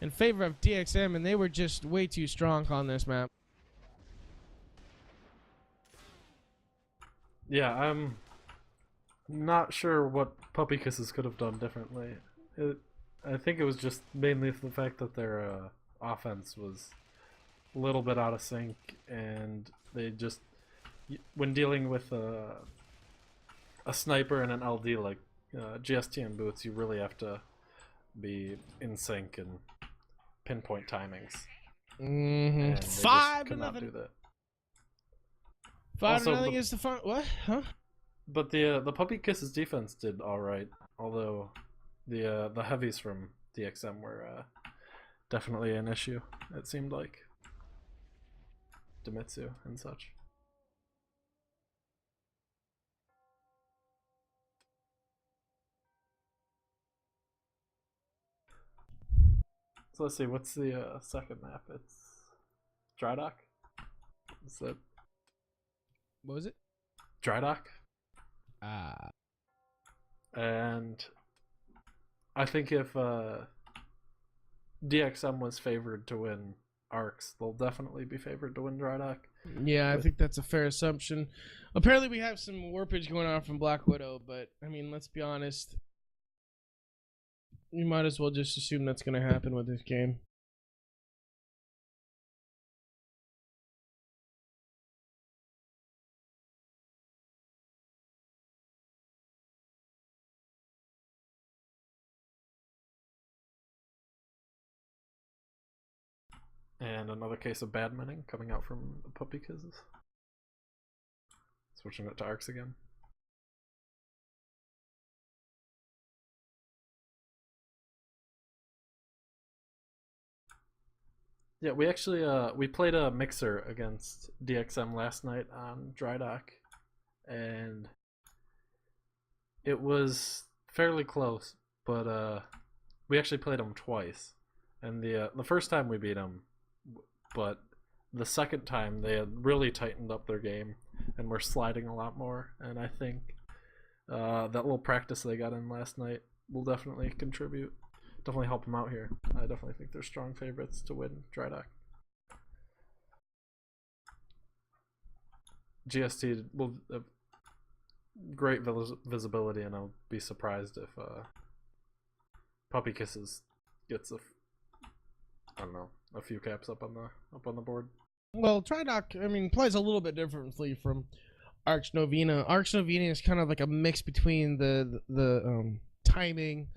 in favor of DXM, and they were just way too strong on this map. Yeah, not sure what Puppy Kisses could have done differently. I think it was just mainly the fact that their offense was a little bit out of sync, and they just, when dealing with a sniper and an LD like GST and Boots, you really have to be in sync and pinpoint timings. And they just 5 to could not nothing. do that. 5 to Also, nothing is the fun. What? Huh? But the Puppy Kisses defense did all right, although the heavies from DXM were definitely an issue. It seemed like Demitsu and such. So let's see, what's the second map? It's Dry Dock. Is that What was it? Dry Dock? Ah. And I think if DXM was favored to win Arcs, they'll definitely be favored to win Dry Dock. Yeah, I think that's a fair assumption. Apparently, we have some warpage going on from Black Widow, but I mean, let's be honest. You might as well just assume that's going to happen with this game. And another case of badminton coming out from the Puppy Kisses. Switching it to Arcs again. Yeah, we actually we played a mixer against DXM last night on Dry Dock, and it was fairly close, but we actually played them twice, and the first time we beat them, but the second time they had really tightened up their game and were sliding a lot more, and I think that little practice they got in last night will definitely contribute. Definitely help them out here. I definitely think they're strong favorites to win Dry Dock. GST will have great visibility, and I'll be surprised if Puppy Kisses gets a few caps up on the board. Well, Tridoc, I mean, plays a little bit differently from Arch Novena. Arch Novena is kind of like a mix between the timing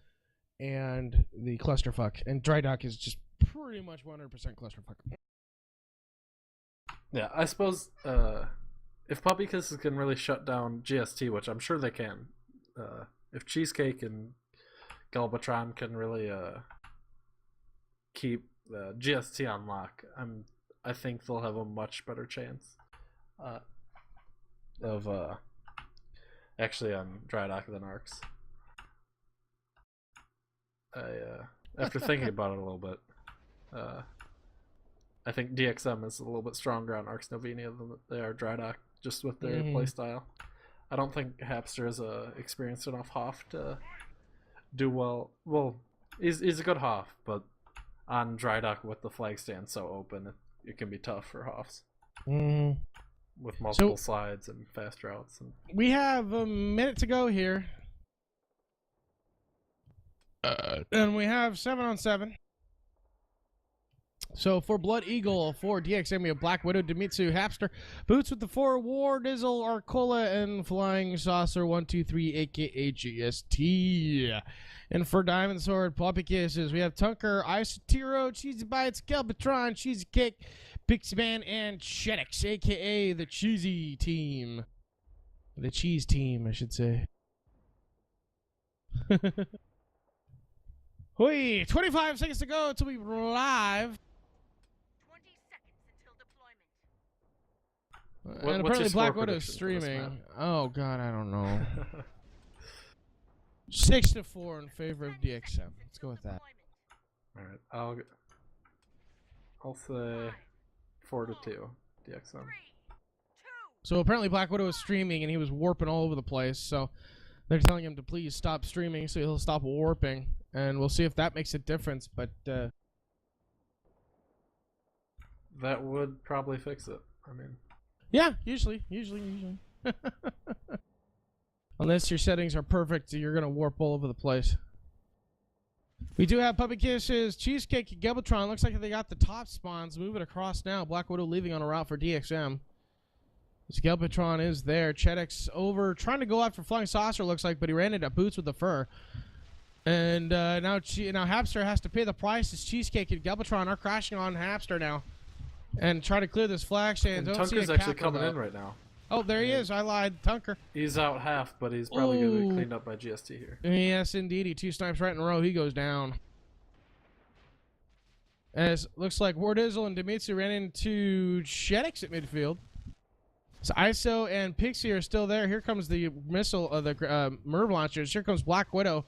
and the clusterfuck, and Drydock is just pretty much 100% clusterfuck. Yeah, I suppose if Puppy Kisses can really shut down GST, which I'm sure they can, if Cheesecake and Galvatron can really keep GST on lock, I think they'll have a much better chance of actually on Dry Dock than Arcs. After thinking about it a little bit, I think DXM is a little bit stronger on Arcs Novenia than they are Dry Dock, just with their playstyle. I don't think Hapster is experienced enough Hoff to do well. Well, he's a good Hoff, but on Dry Dock with the flag stand so open, it can be tough for Hoffs. With multiple slides and fast routes. We have a minute to go here. And we have 7-on-7. So for Blood Eagle, for DXM, we have Black Widow, Demitsu, Hapster, Boots with the 4, War, Dizzle, Arcola, and Flying Saucer 123, aka GST. And for Diamond Sword, Puppy Kisses, we have Tunker, Isotiro, Cheesy Bites, Galvatron, Cheesy Cake, Pixieman, and Shenix, aka the Cheesy Team. The Cheese Team, I should say. Hoi, 25 seconds to go until we live. 20 seconds until deployment. And apparently Black Widow's streaming. Oh god, I don't know. 6-4 in favor of DXM. Let's go with that. Alright, I'll say 4-2 DXM. So apparently Black Widow is streaming and he was warping all over the place, so they're telling him to please stop streaming so he'll stop warping, and we'll see if that makes a difference, but that would probably fix it. I mean, yeah, usually. Unless your settings are perfect, you're going to warp all over the place. We do have Puppy Kisses, Cheesecake, and Gelbatron. Looks like they got the top spawns moving across now. Black Widow leaving on a route for DXM. This Gelbatron is there. Chedek's over, trying to go after Flying Saucer, looks like, but he ran into Boots with the fur. And now Hapster has to pay the price as Cheesecake and Gelbatron are crashing on Hapster now. And try to clear this flag stand. And Don't see Tunker's a actually Kappa, coming though. in right now. Oh, there he is. I lied. Tunker. He's out half, but he's probably going to Ooh. be cleaned up by GST here. Yes, indeed. He 2 snipes right in a row. He goes down. As looks like Wardizzle and Dimitri ran into Shedix at midfield. So ISO and Pixie are still there. Here comes the missile of the Merv launchers. Here comes Black Widow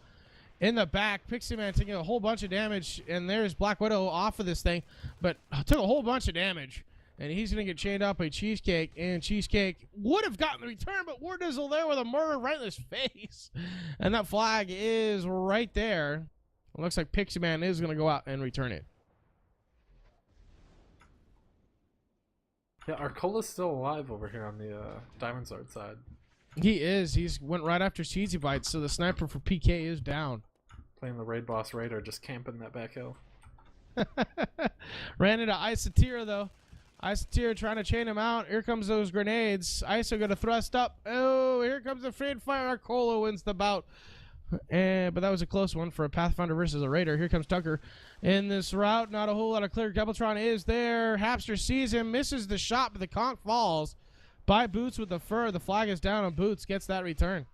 in the back. Pixie Man taking a whole bunch of damage, and there's Black Widow off of this thing, but took a whole bunch of damage. And he's going to get chained up by Cheesecake, and Cheesecake would have gotten the return, but Wardizzle there with a murder right in his face. And that flag is right there. It looks like Pixie Man is going to go out and return it. Yeah, Arcola's still alive over here on the Diamond Sword side. He is. He's went right after Cheesy Bites, so the sniper for PK is down. Playing the Raid Boss Raider, just camping that back hill. Ran into Isotira, though. Isotira trying to chain him out. Here comes those grenades. Iso going to thrust up. Oh, here comes the free fire. Arcola wins the bout. But that was a close one for a Pathfinder versus a Raider. Here comes Tucker in this route. Not a whole lot of clear. Gelbatron is there. Hapster sees him, misses the shot, but the conch falls by Boots with the fur. The flag is down on Boots. Gets that return.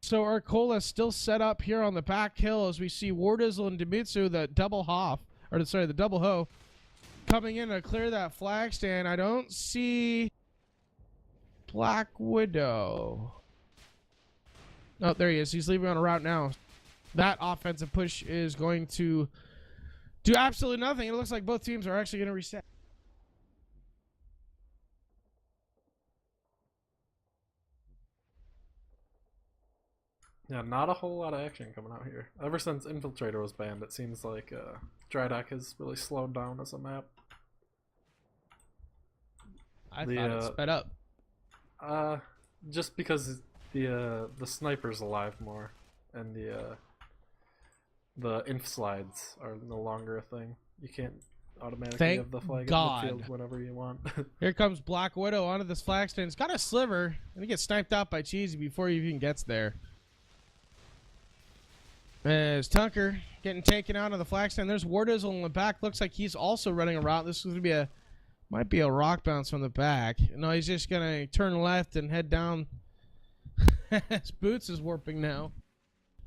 So Arcola still set up here on the back hill as we see Wardizzle and Dimitsu, the double hoe, coming in to clear that flag stand. I don't see Black Widow. Oh, there he is. He's leaving on a route now. That offensive push is going to do absolutely nothing. It looks like both teams are actually going to reset. Yeah, not a whole lot of action coming out here. Ever since Infiltrator was banned, it seems like Drydock has really slowed down as a map. I thought it sped up. Just because the sniper's alive more, and the inf slides are no longer a thing. You can't automatically Thank have the flag God. in the field whenever you want. Here comes Black Widow onto this flag stand. It's got a sliver, and he gets sniped out by Cheesy before he even gets there. As Tunker getting taken out of the flag stand. There's Wardizzle in the back. Looks like he's also running a route. This is going to be might be a rock bounce from the back. No, he's just going to turn left and head down. As Boots is warping now.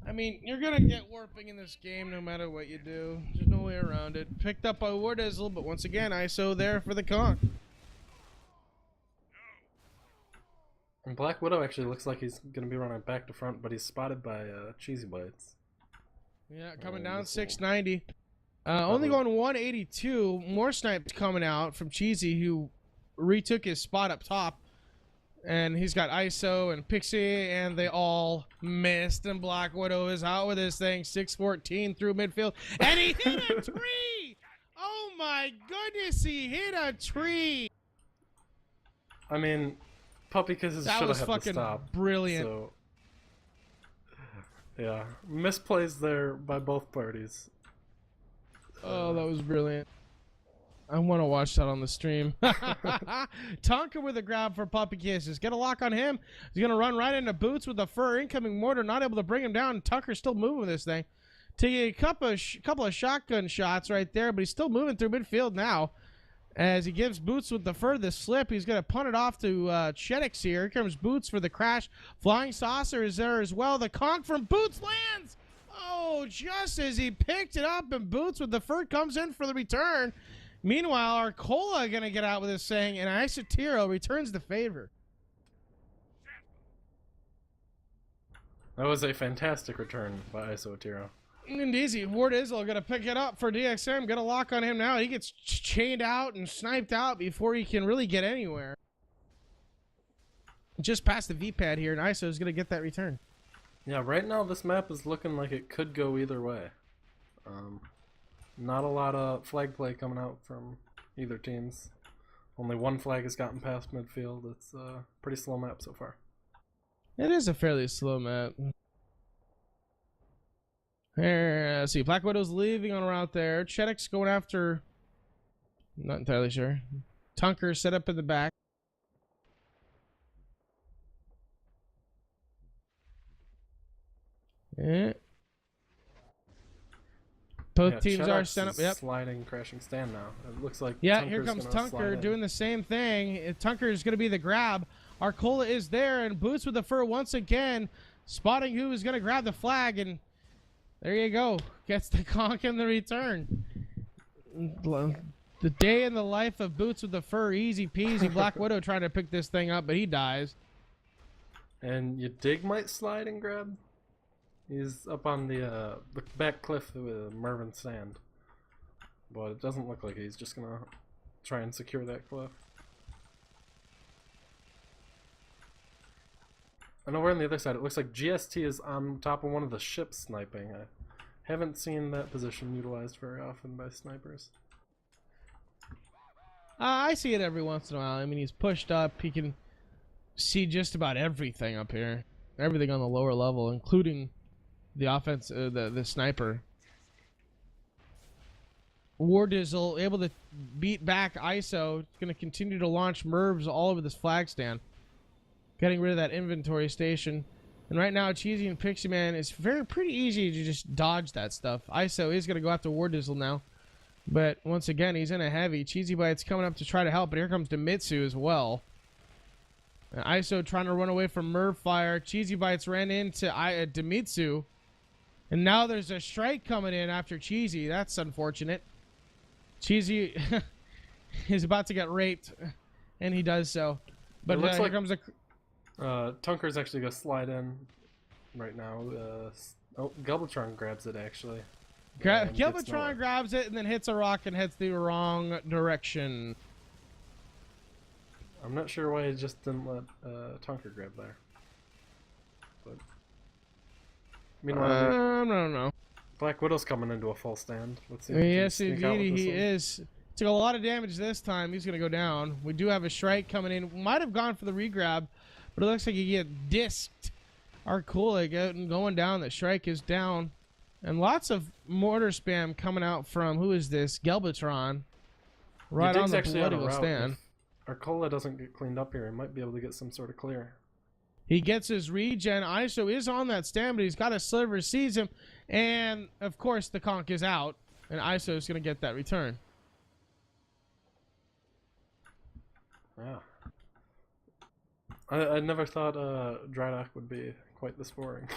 I mean, you're going to get warping in this game no matter what you do. There's no way around it. Picked up by Wardizzle, but once again, ISO there for the conch. And Black Widow actually looks like he's going to be running back to front, but he's spotted by Cheesy Bites. Yeah, coming down 690. Only going 182. More snipes coming out from Cheesy, who retook his spot up top. And he's got ISO and Pixie, and they all missed. And Black Widow is out with this thing. 614 through midfield. And he hit a tree! Oh my goodness, he hit a tree! I mean, Puppy Kisses should That have was had to fucking stop. brilliant. So, yeah, misplays there by both parties. Oh, that was brilliant. I want to watch that on the stream. Tonka with a grab for Puppy Kisses. Get a lock on him. He's going to run right into Boots with the fur. Incoming mortar, not able to bring him down. Tucker's still moving this thing. Taking a couple of shotgun shots right there, but he's still moving through midfield now. As he gives Boots with the fur the slip, he's going to punt it off to Chedix here. Here comes Boots for the crash. Flying Saucer is there as well. The conch from Boots lands. Oh, just as he picked it up, and Boots with the fur comes in for the return. Meanwhile, Arcola going to get out with this thing, and Isotiro returns the favor. That was a fantastic return by Isotiro. And easy. Wardizzle going to pick it up for DXM. Get a lock on him now. He gets chained out and sniped out before he can really get anywhere. Just past the V-pad here, and ISO is going to get that return. Yeah, right now this map is looking like it could go either way. Not a lot of flag play coming out from either teams. Only one flag has gotten past midfield. It's a pretty slow map so far. It is a fairly slow map. Here, let's see. Black Widow's leaving on route there. Chedic's going after... Not entirely sure. Tunker set up in the back. Yeah. Both teams are set up. Yep. Sliding, crashing stand now. It looks like. Yeah, Tunker's here comes gonna slide Tunker in. doing the same thing. Tunker is going to be the grab. Arcola is there, and Boots with the fur once again, spotting who is going to grab the flag, and there you go. Gets the conk in the return. The day in the life of Boots with the fur, easy peasy. Black Widow trying to pick this thing up, but he dies. And you dig might slide and grab. He's up on the back cliff with Mervyn Sand. But it doesn't look like he's just gonna try and secure that cliff. And over on the other side, it looks like GST is on top of one of the ships sniping. I haven't seen that position utilized very often by snipers. I see it every once in a while. I mean, he's pushed up. He can see just about everything up here. Everything on the lower level, including the offense, the sniper. Wardizzle able to beat back ISO. It's going to continue to launch MIRVs all over this flag stand. Getting rid of that inventory station. And right now, Cheesy and Pixie Man, it's pretty easy to just dodge that stuff. ISO is going to go after Wardizzle now. But once again, he's in a heavy. Cheesy Bites coming up to try to help, but here comes Demitsu as well. And ISO trying to run away from MIRV fire. Cheesy Bites ran into Demitsu. And now there's a strike coming in after Cheesy. That's unfortunate. Cheesy is about to get raped, and he does so. But here comes a... Tunker's actually going to slide in right now. Oh, Galvatron grabs it, actually. Galvatron grabs it and then hits a rock and heads the wrong direction. I'm not sure why he just didn't let Tunker grab there. But meanwhile, I don't know. Black Widow's coming into a full stand. Let's see. Yes, indeed, he is. Took a lot of damage this time. He's going to go down. We do have a strike coming in. Might have gone for the regrab, but it looks like he get disked. Arcola going down. The strike is down. And lots of mortar spam coming out from, who is this? Galvatron. Right on the political stand. If Arcola doesn't get cleaned up here, he might be able to get some sort of clear. He gets his regen. ISO is on that stand, but he's got a sliver, sees him. And, of course, the conch is out. And ISO is going to get that return. Yeah. I never thought Drydock would be quite this boring.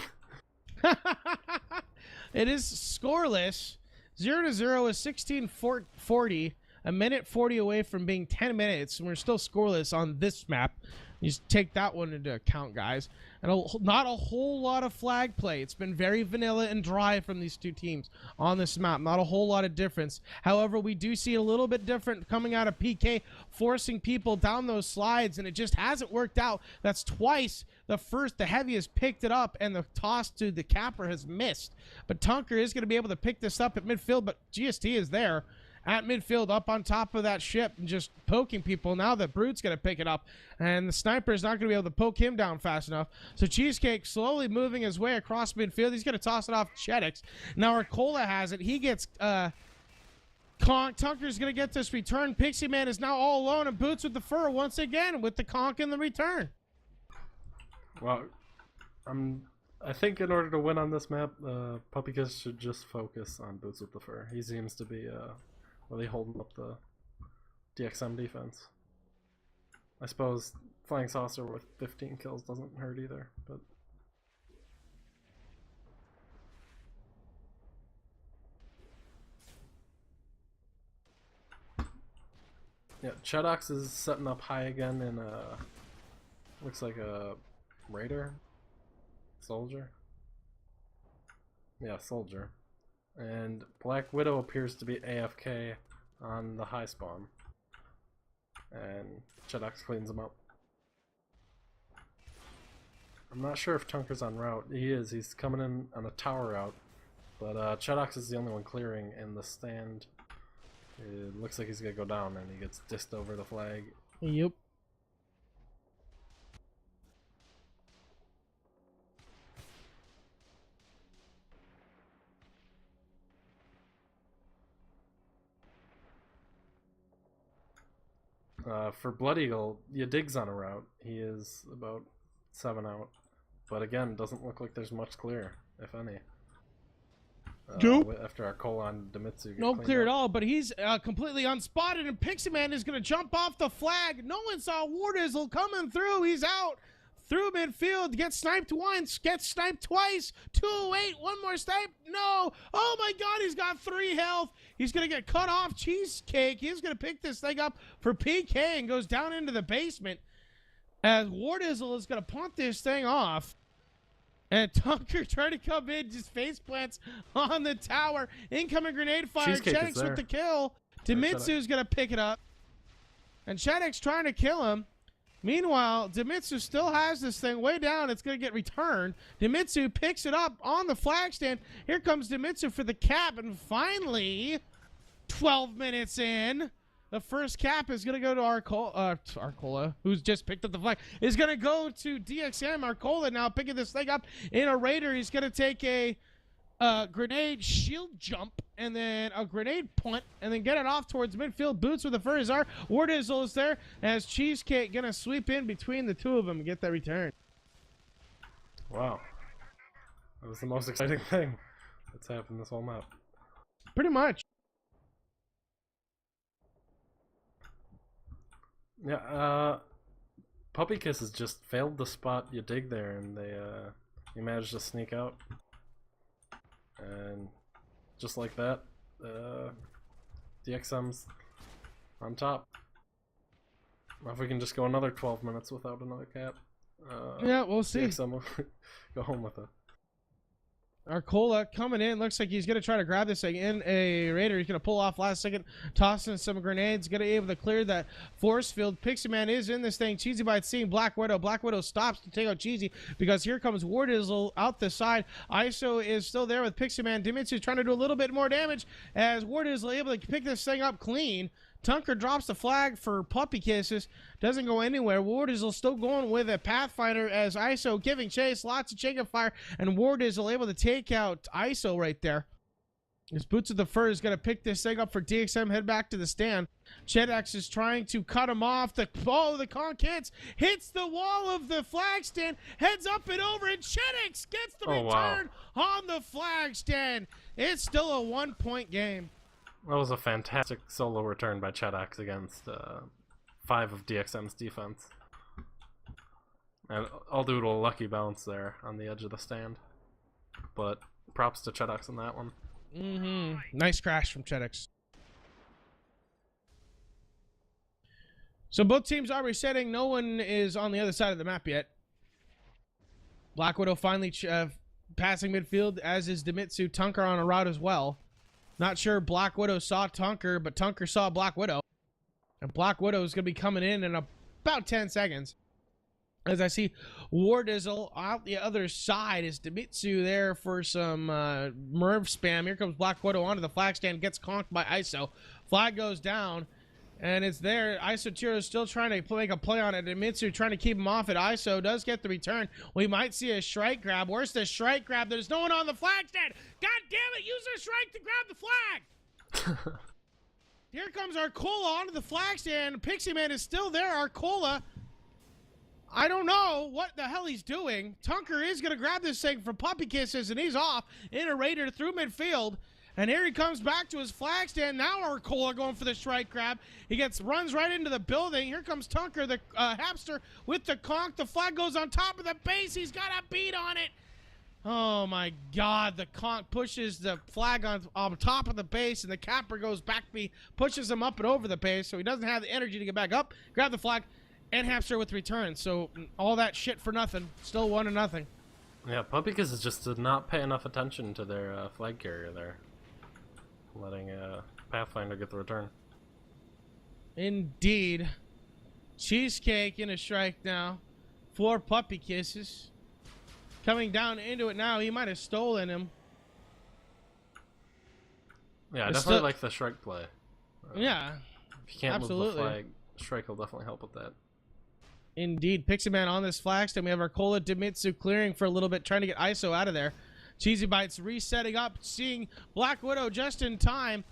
It is scoreless. 0-0 is 16:40. A minute 40 away from being 10 minutes, and we're still scoreless on this map. You just take that one into account, guys. And not a whole lot of flag play. It's been very vanilla and dry from these two teams on this map. Not a whole lot of difference. However, we do see a little bit different coming out of PK, forcing people down those slides, and it just hasn't worked out. That's twice the heavy has picked it up, and the toss to the capper has missed. But Tunker is going to be able to pick this up at midfield, but GST is there at midfield up on top of that ship and just poking people. Now the Brute's going to pick it up, and the sniper is not going to be able to poke him down fast enough. So Cheesecake slowly moving his way across midfield. He's going to toss it off Chedix. Now Arcola has it. He gets Tunker's going to get this return. Pixie Man is now all alone, and Boots with the fur once again with the conch in the return. Well, I think in order to win on this map, Puppykiss should just focus on Boots with the fur. He seems to be really holding up the DXM defense. I suppose Flying Saucer with 15 kills doesn't hurt either, but yeah, Chedox is setting up high again in looks like a Raider? Soldier? Yeah, Soldier. And Black Widow appears to be AFK on the high spawn. And Chedox cleans him up. I'm not sure if Tunker's on route. He is. He's coming in on a tower route. But Chedox is the only one clearing in the stand. It looks like he's going to go down, and he gets dissed over the flag. Yep. For Blood Eagle, Yadig's on a route. He is about 7 out. But again, doesn't look like there's much clear, if any. Nope. After our Colon Demitsu get No cleaned clear up. at all, but he's completely unspotted, and Pixie Man is going to jump off the flag. No one saw Wardizzle coming through. He's out through midfield. Gets sniped once, gets sniped twice. 208, one more snipe. No. Oh my God, he's got 3 health. He's going to get cut off. Cheesecake. He's going to pick this thing up for PK and goes down into the basement as Wardizzle is going to punt this thing off. And Tunker trying to come in, just face plants on the tower. Incoming grenade fire. Cheesecake is Chedix there. with the kill. Demitsu's going to pick it up. And Chedix trying to kill him. Meanwhile, Demitsu still has this thing way down. It's going to get returned. Demitsu picks it up on the flag stand. Here comes Demitsu for the cap. And finally, 12 minutes in, the first cap is going to go to Arcola, who's just picked up the flag. Is going to go to DXM. Arcola now picking this thing up in a Raider. He's going to take a grenade shield jump and then a grenade punt and then get it off towards midfield. Boots with the first R. Wardizzle is there as Cheesecake going to sweep in between the two of them and get that return. Wow. That was the most exciting thing that's happened this whole map. Pretty much. Yeah, Puppy Kisses just failed the spot Yadig there, and he managed to sneak out. And just like that, DXM's on top. Now if we can just go another 12 minutes without another cap, Yeah, we'll see. DXM will go home with it. Arcola coming in. Looks like he's going to try to grab this thing in a Raider. He's going to pull off last second, tossing some grenades. Going to be able to clear that force field. Pixie Man is in this thing. Cheesy Bite seeing Black Widow. Black Widow stops to take out Cheesy because here comes Wardizzle out the side. ISO is still there with Pixie Man. Demitsu trying to do a little bit more damage as Wardizzle able to pick this thing up clean. Tunker drops the flag for Puppy Kisses. Doesn't go anywhere. Wardizzle still going with a Pathfinder as ISO giving chase. Lots of Jacob fire. And Wardizzle able to take out ISO right there. His Boots of the Fur is going to pick this thing up for DXM. Head back to the stand. Chedex is trying to cut him off. The conk hits the wall of the flag stand. Heads up and over. And Chedex gets the return on the flag stand. It's still a 1-point game. That was a fantastic solo return by Chedax against 5 of DXM's defense. And I'll do a lucky bounce there on the edge of the stand. But props to Chedax on that one. Nice crash from Chedex. So both teams are resetting. No one is on the other side of the map yet. Black Widow finally passing midfield, as is Demitsu. Tunker on a route as well. Not sure Black Widow saw Tunker, but Tunker saw Black Widow. And Black Widow is going to be coming in about 10 seconds. As I see Wardizzle out the other side is Demitsu there for some Merv spam. Here comes Black Widow onto the flag stand, gets conked by ISO. Flag goes down, and it's there. ISO Tiro is still trying to make a play on it. Demitsu trying to keep him off it. ISO does get the return. We might see a strike grab. Where's the strike grab? There's no one on the flag stand. God damn it, use a strike to grab the flag. Here comes Arcola onto the flag stand. Pixie Man is still there. Arcola, I don't know what the hell he's doing. Tunker is going to grab this thing from Puppy Kisses, and he's off in a Raider through midfield. And here he comes back to his flag stand. Now Arcola going for the strike grab. He runs right into the building. Here comes Tunker, the hamster, with the conk. The flag goes on top of the base. He's got a beat on it. Oh my God, the conk pushes the flag on top of the base, and the capper goes back, pushes him up and over the base, so he doesn't have the energy to get back up, grab the flag, and hamster with return. So all that shit for nothing. Still 1-0. Yeah, Puppy Kisses just did not pay enough attention to their flag carrier there. Letting Pathfinder get the return. Indeed. Cheesecake in a strike now for Puppy Kisses. Coming down into it now. He might have stolen him. Yeah, I definitely like the strike play. Yeah. If you can't absolutely. move the flag, strike will definitely help with that. Indeed. Pixie Man on this flag stand. We have Arcola Demitsu clearing for a little bit, trying to get ISO out of there. Cheesy Bites resetting up, seeing Black Widow just in time.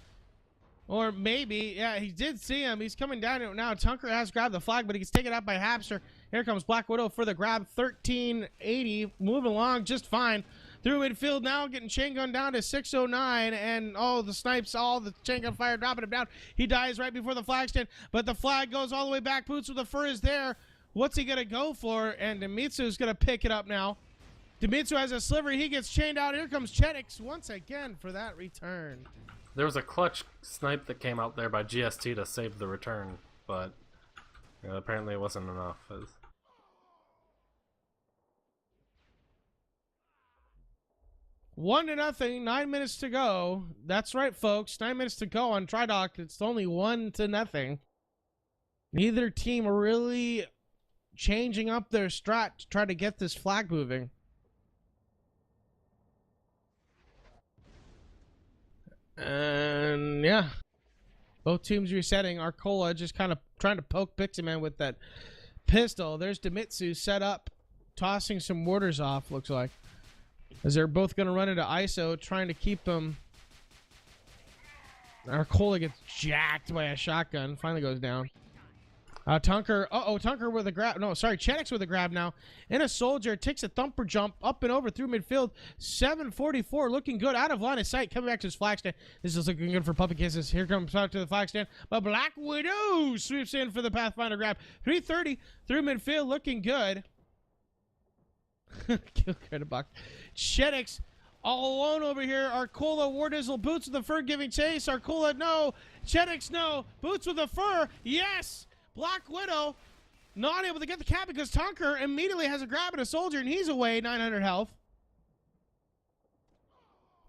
Or maybe, yeah, he did see him. He's coming down now. Tunker has grabbed the flag, but he gets taken out by Hapster. Here comes Black Widow for the grab. 1380, moving along just fine. Through midfield now, getting chain gun down to 609, and the snipes, all the chain gun fire dropping him down. He dies right before the flag stand, but the flag goes all the way back. Boots with the fur is there. What's he going to go for? And Dimitsu's going to pick it up now. Dimitsu has a sliver. He gets chained out. Here comes Chetix once again for that return. There was a clutch snipe that came out there by GST to save the return, but apparently it wasn't enough. 1-0, 9 minutes to go. That's right, folks. 9 minutes to go on Tridoc. It's only 1-0. Neither team are really changing up their strat to try to get this flag moving. And yeah, both teams resetting. Arcola just kind of trying to poke Pixieman with that pistol. There's Dimitsu set up, tossing some mortars off, looks like. As they're both going to run into ISO, trying to keep them. Arcola gets jacked by a shotgun, finally goes down. Tunker, Tunker with a grab. No, sorry, Chetix with a grab now. And a soldier takes a thumper jump up and over through midfield. 744, looking good, out of line of sight, coming back to his flag stand. This is looking good for Puppy Kisses. Here comes back to the flag stand. But Black Widow sweeps in for the Pathfinder grab. 330 through midfield, looking good. Kill Critibuck. Chetix all alone over here. Arcola, Wardizzle, Boots with the fur giving chase. Arcola, no. Chetix, no. Boots with the fur, yes. Black Widow not able to get the cap because Tunker immediately has a grab at a soldier and he's away, 900 health.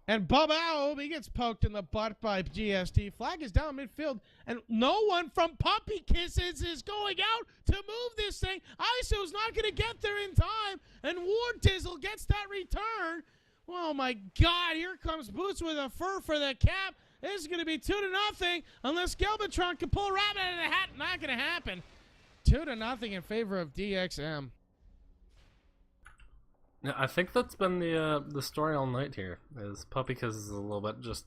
And Bubba, he gets poked in the butt by GST. Flag is down midfield and no one from Puppy Kisses is going out to move this thing. ISO's not going to get there in time and Wardizzle gets that return. Oh my God, here comes Boots with a fur for the cap. This is going to be 2-0 unless Galvatron can pull a rabbit out of the hat. Not going to happen. 2-0 in favor of DXM. Yeah, I think that's been the story all night here. Is Puppy Kisses is a little bit just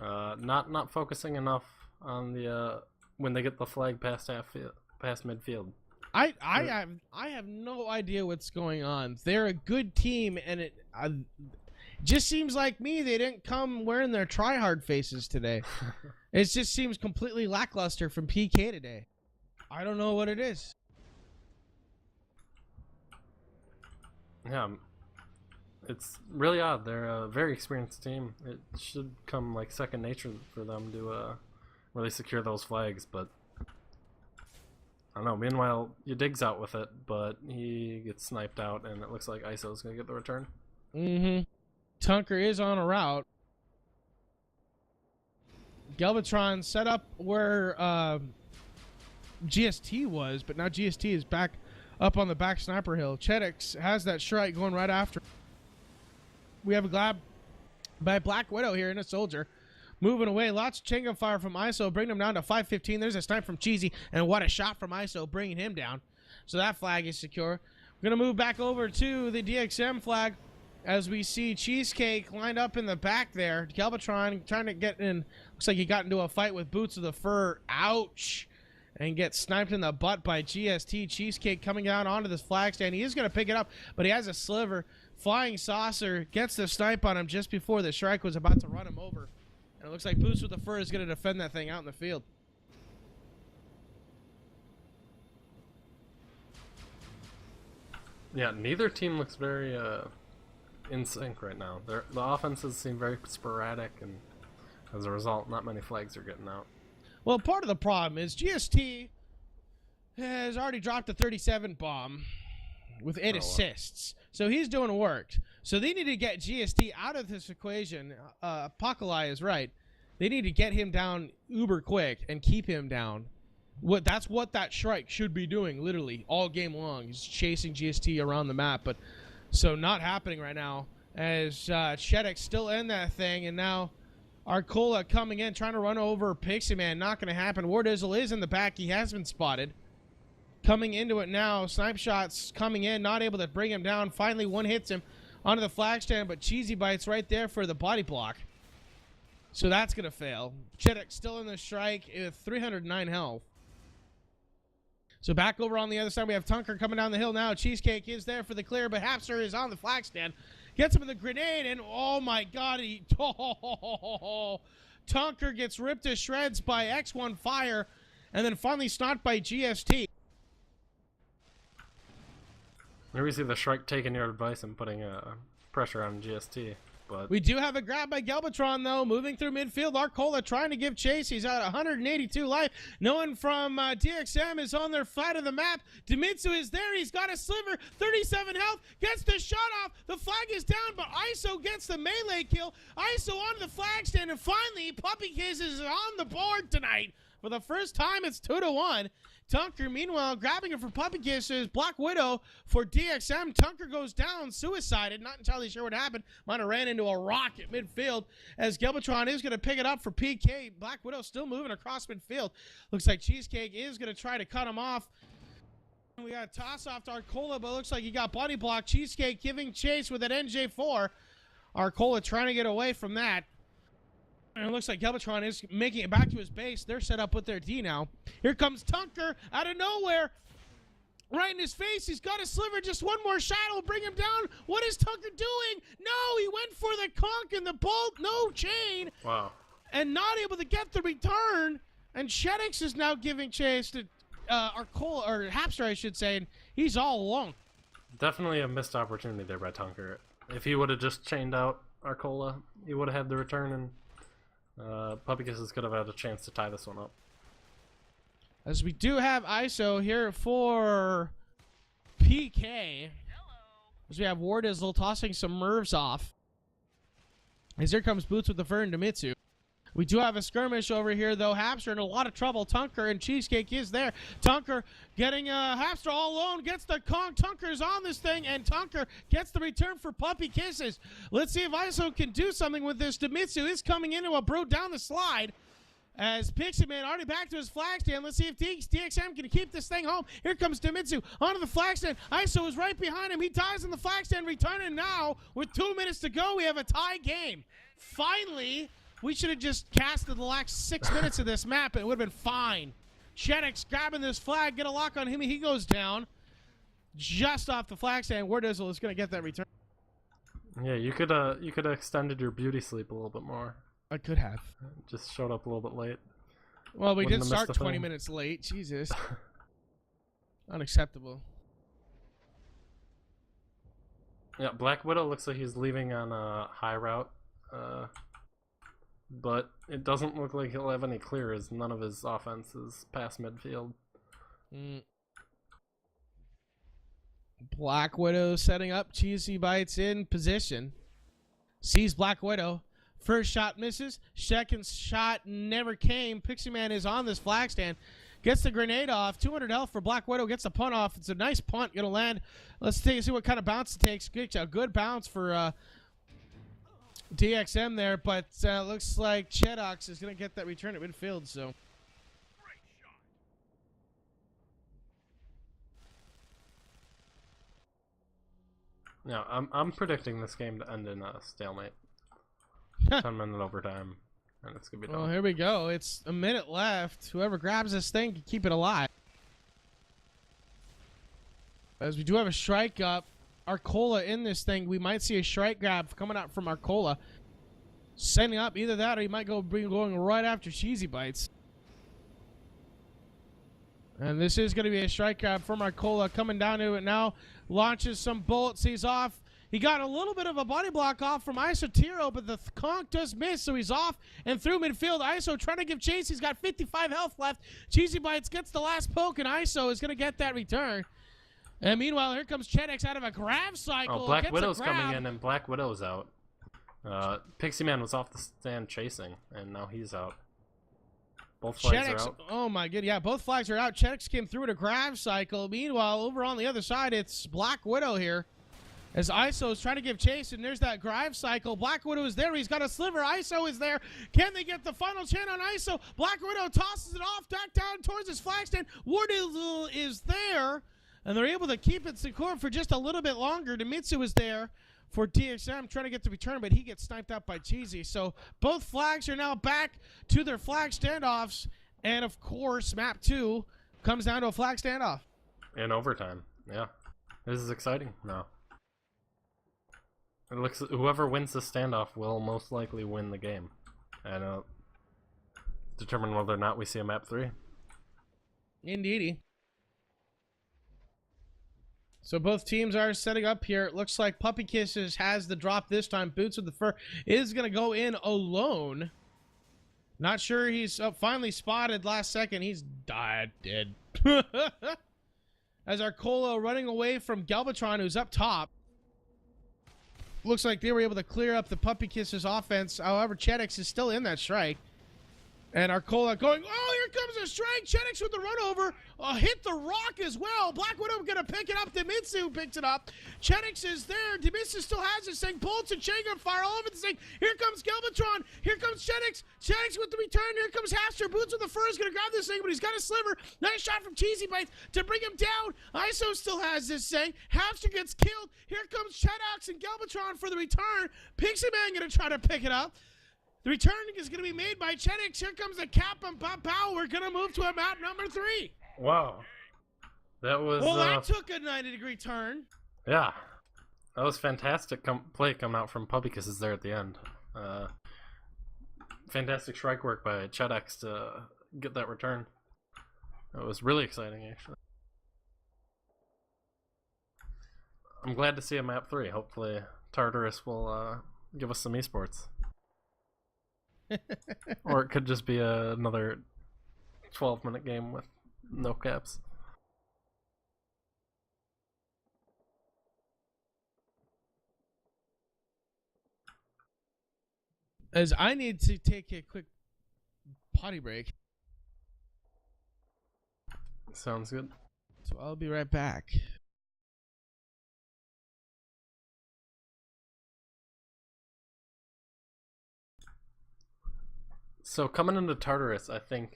not focusing enough on the when they get the flag past midfield. I have no idea what's going on. They're a good team, and it just seems like me they didn't come wearing their try-hard faces today. It just seems completely lackluster from PK today. I don't know what it is. Yeah, it's really odd. They're a very experienced team. It should come like second nature for them to really secure those flags, but I don't know. Meanwhile, Dig's out with it, but he gets sniped out, and it looks like ISO's gonna get the return. Mm-hmm. Tunker is on a route. Galvatron set up where GST was, but now GST is back up on the back sniper hill. Chetix has that strike going right after. We have a grab by Black Widow here and a soldier. Moving away. Lots of chain gun fire from ISO, bringing him down to 515. There's a snipe from Cheesy, and what a shot from ISO, bringing him down. So that flag is secure. We're going to move back over to the DXM flag as we see Cheesecake lined up in the back there. Galvatron trying to get in. Looks like he got into a fight with Boots of the Fur. Ouch. And gets sniped in the butt by GST. Cheesecake coming down onto this flag stand. He is going to pick it up, but he has a sliver. Flying Saucer gets the snipe on him just before the Shrike was about to run him over. And it looks like Boots with the Fur is going to defend that thing out in the field. Yeah, neither team looks very in sync right now. The offenses seem very sporadic, and as a result, not many flags are getting out. Well, part of the problem is GST has already dropped a 37 bomb with 8 assists. So he's doing work. So they need to get GST out of this equation. Apocalypse is right. They need to get him down uber quick and keep him down. That's what that Shrike should be doing, literally, all game long. He's chasing GST around the map. But so not happening right now as Chetix still in that thing, and now Arcola coming in, trying to run over Pixie Man. Not going to happen. Wardizzle is in the back. He has been spotted. Coming into it now. Snipe shots coming in. Not able to bring him down. Finally, one hits him onto the flag stand, but Cheesy Bites right there for the body block. So that's going to fail. Chedek still in the strike with 309 health. So back over on the other side, we have Tunker coming down the hill now. Cheesecake is there for the clear, but Hapster is on the flag stand. Gets him with a grenade, and oh my god, Tunker gets ripped to shreds by X1 Fire, and then finally stopped by GST. Here we see the Shrike taking your advice and putting pressure on GST. But We do have a grab by Galvatron, though, moving through midfield. Arcola trying to give chase. He's at 182 life. No one from DXM is on their side of the map. Dimitsu is there. He's got a sliver. 37 health. Gets the shot off. The flag is down, but ISO gets the melee kill. ISO on the flag stand, and finally, Puppy Kiss is on the board tonight. For the first time, it's 2-1. Tunker, meanwhile, grabbing it for Puppy Kisses. Black Widow for DXM. Tunker goes down, suicided. Not entirely sure what happened. Might have ran into a rock at midfield as Galvatron is going to pick it up for PK. Black Widow still moving across midfield. Looks like Cheesecake is going to try to cut him off. We got a toss off to Arcola, but it looks like he got body block. Cheesecake giving chase with an NJ4. Arcola trying to get away from that. And it looks like Galvatron is making it back to his base. They're set up with their D now. Here comes Tunker out of nowhere. Right in his face. He's got a sliver. Just one more shot will bring him down. What is Tunker doing? No, he went for the conk and the bolt. No chain. wow. And not able to get the return. And Shedix is now giving chase to Arcola, or Hapster, I should say. And he's all alone. Definitely a missed opportunity there by Tunker. If he would have just chained out Arcola, he would have had the return, and Puppy Kisses could have had a chance to tie this one up. As we do have ISO here for PK. As we have Wardizzle tossing some Mervs off. As here comes Boots with the Fern to Mitsu. We do have a skirmish over here, though. Hapster in a lot of trouble. Tunker and Cheesecake is there. Tunker getting Hapster all alone. Gets the conk. Tunker's on this thing, and Tunker gets the return for Puppy Kisses. Let's see if ISO can do something with this. Dimitsu is coming into a brood down the slide. As Pixie Man already back to his flag stand. Let's see if DXM can keep this thing home. Here comes Dimitsu onto the flag stand. ISO is right behind him. He dies on the flag stand, returning now. With 2 minutes to go, we have a tie game. Finally, we should have just casted the last 6 minutes of this map, and it would have been fine. Shedix grabbing this flag, get a lock on him, he goes down. Just off the flag stand. Wardizzle is going to get that return. Yeah, you could have extended your beauty sleep a little bit more. I could have. Just showed up a little bit late. Well, we Wouldn't did have missed start the 20 thing. minutes late. Jesus. Unacceptable. Yeah, Black Widow looks like he's leaving on a high route. But it doesn't look like he'll have any clear, as none of his offense is past midfield. Black Widow setting up. Cheesy Bites in position. Sees Black Widow. First shot misses. Second shot never came. Pixie Man is on this flag stand. Gets the grenade off. 200 health for Black Widow. Gets the punt off. It's a nice punt. Gonna land. Let's see what kind of bounce it takes. Gets a good bounce for DXM there, but looks like Chedox is going to get that return at midfield, so. Yeah, I'm predicting this game to end in a stalemate. 10-minute overtime, and it's going to be done. Well, here we go. It's a minute left. Whoever grabs this thing can keep it alive. As we do have a strike up. Arcola in this thing. We might see a strike grab coming out from Arcola. Setting up either that or he might be going right after Cheesy Bites. And this is going to be a strike grab from Arcola coming down to it now. Launches some bullets. He's off. He got a little bit of a body block off from Isotiro, but the conk does miss, so he's off and through midfield. ISO trying to give chase. He's got 55 health left. Cheesy Bites gets the last poke, and ISO is going to get that return. And meanwhile, here comes Chedex out of a grab cycle. Oh, Black Widow's coming in, and Black Widow's out. Pixie Man was off the stand chasing, and now he's out. Both flags are out. Oh my god, yeah, both flags are out. Chedex came through with a grab cycle. Meanwhile, over on the other side, it's Black Widow here. As ISO is trying to give chase, and there's that grab cycle. Black Widow is there. He's got a sliver. ISO is there. Can they get the final chain on ISO? Black Widow tosses it off, back down towards his flag stand. Wardizzle is there. and they're able to keep it secure for just a little bit longer. Demitsu is there for DXM trying to get the return, but he gets sniped out by Cheesy. So both flags are now back to their flag standoffs, and of course, map 2 comes down to a flag standoff. In overtime, yeah. This is exciting now. It looks whoever wins the standoff will most likely win the game, and determine whether or not we see a map 3. Indeedy. So both teams are setting up here. It looks like Puppy Kisses has the drop this time. Boots with the Fur is going to go in alone. Not sure he's finally spotted last second. He's dead. As Arcola running away from Galvatron, who's up top. Looks like they were able to clear up the Puppy Kisses offense. However, Chetix is still in that strike. And Arcola going, oh, here comes a strike. Chetix with the run over. Hit the rock as well. Black Widow going to pick it up. Demitsu picked it up. Chetix is there. Demitsu still has this thing. Bullets and Chain fire all over the thing. Here comes Galvatron. Here comes Chetix. Chetix with the return. Here comes Haster. Boots with the Fur is going to grab this thing, but he's got a sliver. Nice shot from Cheesy Bites to bring him down. ISO still has this thing. Haster gets killed. Here comes Chetix and Galvatron for the return. Pixie Man going to try to pick it up. The return is going to be made by Chetix. Here comes the cap and pop pow. We're going to move to a map number 3. Wow. That was... Well, that took a 90-degree turn. Yeah. That was fantastic play coming out from Puppy Kisses there at the end. Fantastic strike work by Chetix to get that return. It was really exciting, actually. I'm glad to see a map 3. Hopefully Tartarus will give us some esports. Or it could just be another 12-minute game with no caps. As I need to take a quick potty break. Sounds good. So I'll be right back. So coming into Tartarus, I think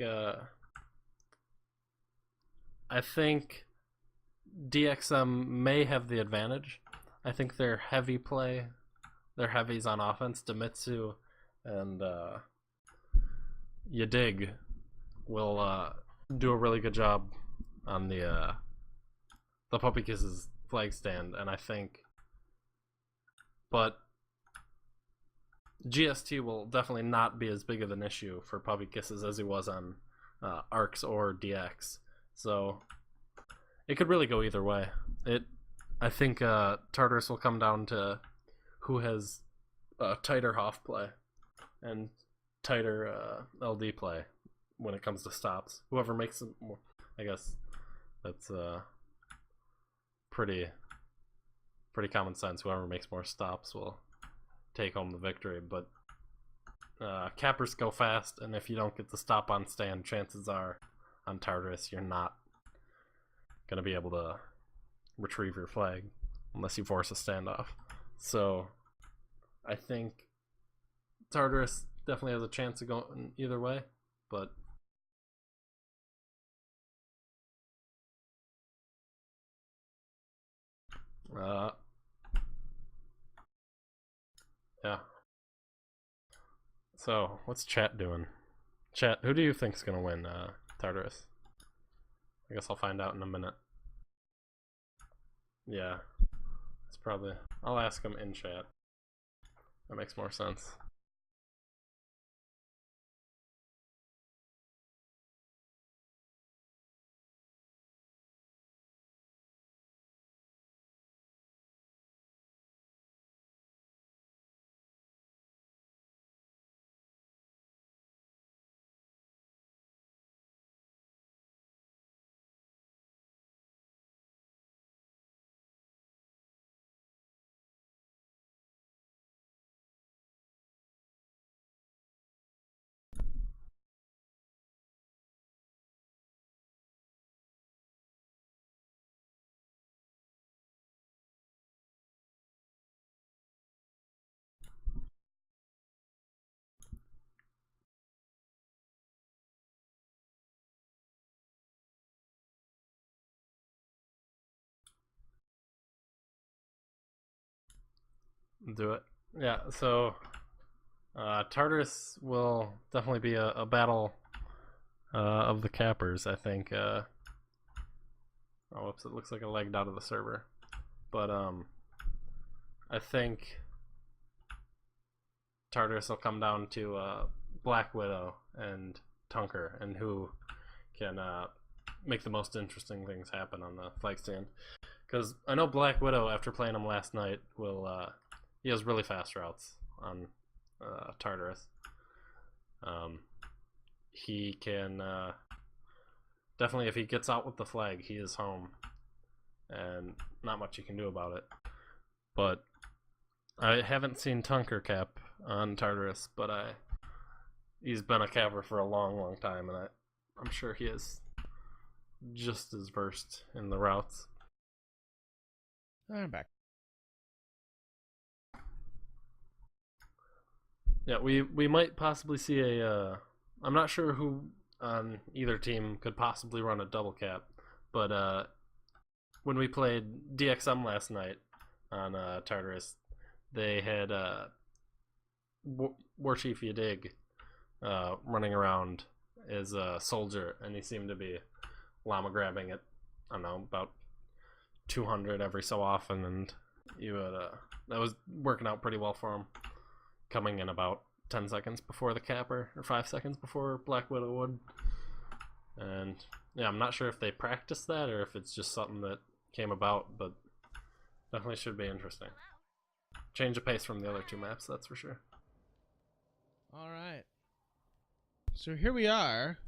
DXM may have the advantage. I think their heavy play, their heavies on offense, Demitsu and Yadig will do a really good job on the Puppy Kisses flag stand, and I think, but GST will definitely not be as big of an issue for Puppy Kisses as he was on Arcs or DX. So it could really go either way. I think Tartarus will come down to who has tighter Hoff play and tighter LD play when it comes to stops. Whoever makes it more, I guess that's pretty common sense. Whoever makes more stops will take home the victory, but cappers go fast, and if you don't get the stop on stand, chances are on Tartarus you're not gonna be able to retrieve your flag unless you force a standoff. So I think Tartarus definitely has a chance of going either way, but yeah. So, what's chat doing? Chat, who do you think's gonna win Tartarus? I guess I'll find out in a minute. Yeah. It's probably... I'll ask him in chat. That makes more sense. Do it. Yeah, so Tartarus will definitely be a battle of the cappers, I think. Oh, whoops, it looks like I lagged out of the server. But I think Tartarus will come down to Black Widow and Tunker, and who can make the most interesting things happen on the flag stand. Because I know Black Widow, after playing him last night, he has really fast routes on Tartarus. He can definitely, if he gets out with the flag, he is home, and not much you can do about it. But I haven't seen Tunker cap on Tartarus, but he's been a capper for a long time, and I'm sure he is just as versed in the routes. I'm back. Yeah, we might possibly see a I'm not sure who on either team could possibly run a double cap, but when we played DXM last night on Tartarus, they had Warchief Yadig running around as a soldier, and he seemed to be llama grabbing it, I don't know, about 200 every so often, and that was working out pretty well for him, coming in about 10 seconds before the capper, or 5 seconds before Black Widow would. And yeah, I'm not sure if they practiced that or if it's just something that came about, but definitely should be interesting. Change of pace from the other two maps, that's for sure. All right. So here we are.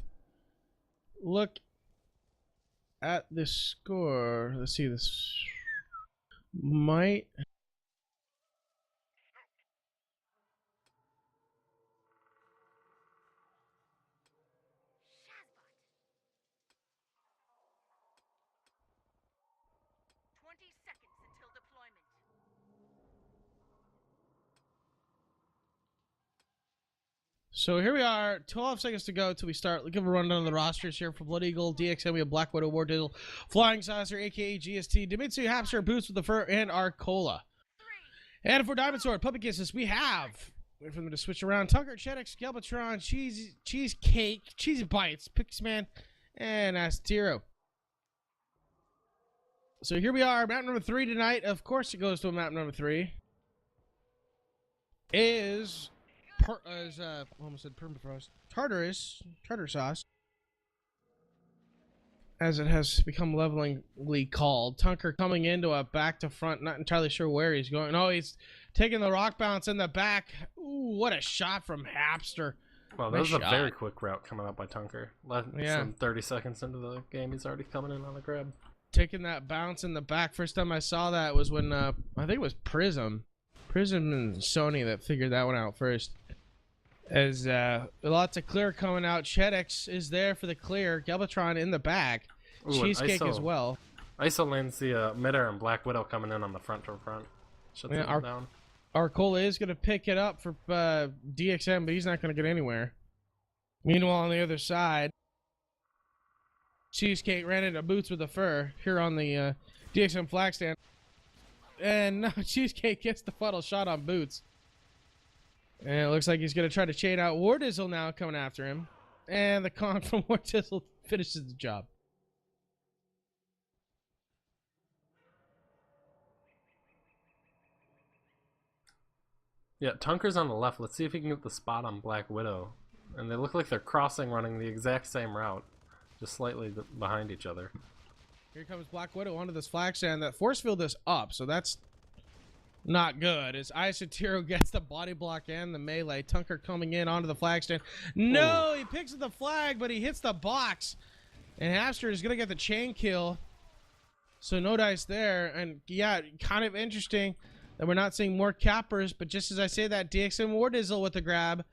Look at the score. Let's see, this might... Shazbot. 20 seconds until deployment. So here we are, 12 seconds to go till we start. Look at a rundown of the rosters here for Blood Eagle, DXM, we have Black Widow, War Dizzle, Flying Saucer, aka GST, Dimitsu, Hamster, Boots with the Fur, and Arcola. And for Diamond Sword, Puppet Kisses, we have, wait for them to switch around, Tucker, Cheddix, Galvatron, Cheesecake, Cheesy Bites, Pixman, and Astero. So here we are, map number 3 tonight. Of course it goes to map number 3. Almost said permafrost. Tartar sauce, as it has become levelingly called. Tunker coming into a back to front, not entirely sure where he's going. Oh, he's taking the rock bounce in the back. Ooh, what a shot from Hapster. Well, that was a very quick route coming up by Tunker. Less than 30 seconds into the game, he's already coming in on the grab. Taking that bounce in the back. First time I saw that was when, I think it was Prism and Sony that figured that one out first. As lots of clear coming out. Cheddix is there for the clear. Galvatron in the back. Ooh, Cheesecake as well. ISO lands the Midair and Black Widow coming in on the front to front. Shuts them down. Arcola is going to pick it up for DXM, but he's not going to get anywhere. Meanwhile, on the other side, Cheesecake ran into Boots with the Fur here on the DXM flag stand. And now Cheesecake gets the funnel shot on Boots. And it looks like he's going to try to chain out War Dizzle now coming after him. And the con from War Dizzle finishes the job. Yeah, Tunker's on the left. Let's see if he can get the spot on Black Widow. And they look like they're crossing, running the exact same route. Just slightly behind each other. Here comes Black Widow onto this flag stand. That force field is up, so that's not good. As Isotero gets the body block and the melee. Tunker coming in onto the flag stand. No, he picks up the flag, but he hits the box. And Hamster is going to get the chain kill. So no dice there. And yeah, kind of interesting that we're not seeing more cappers. But just as I say that, DXM War Dizzle with the grab.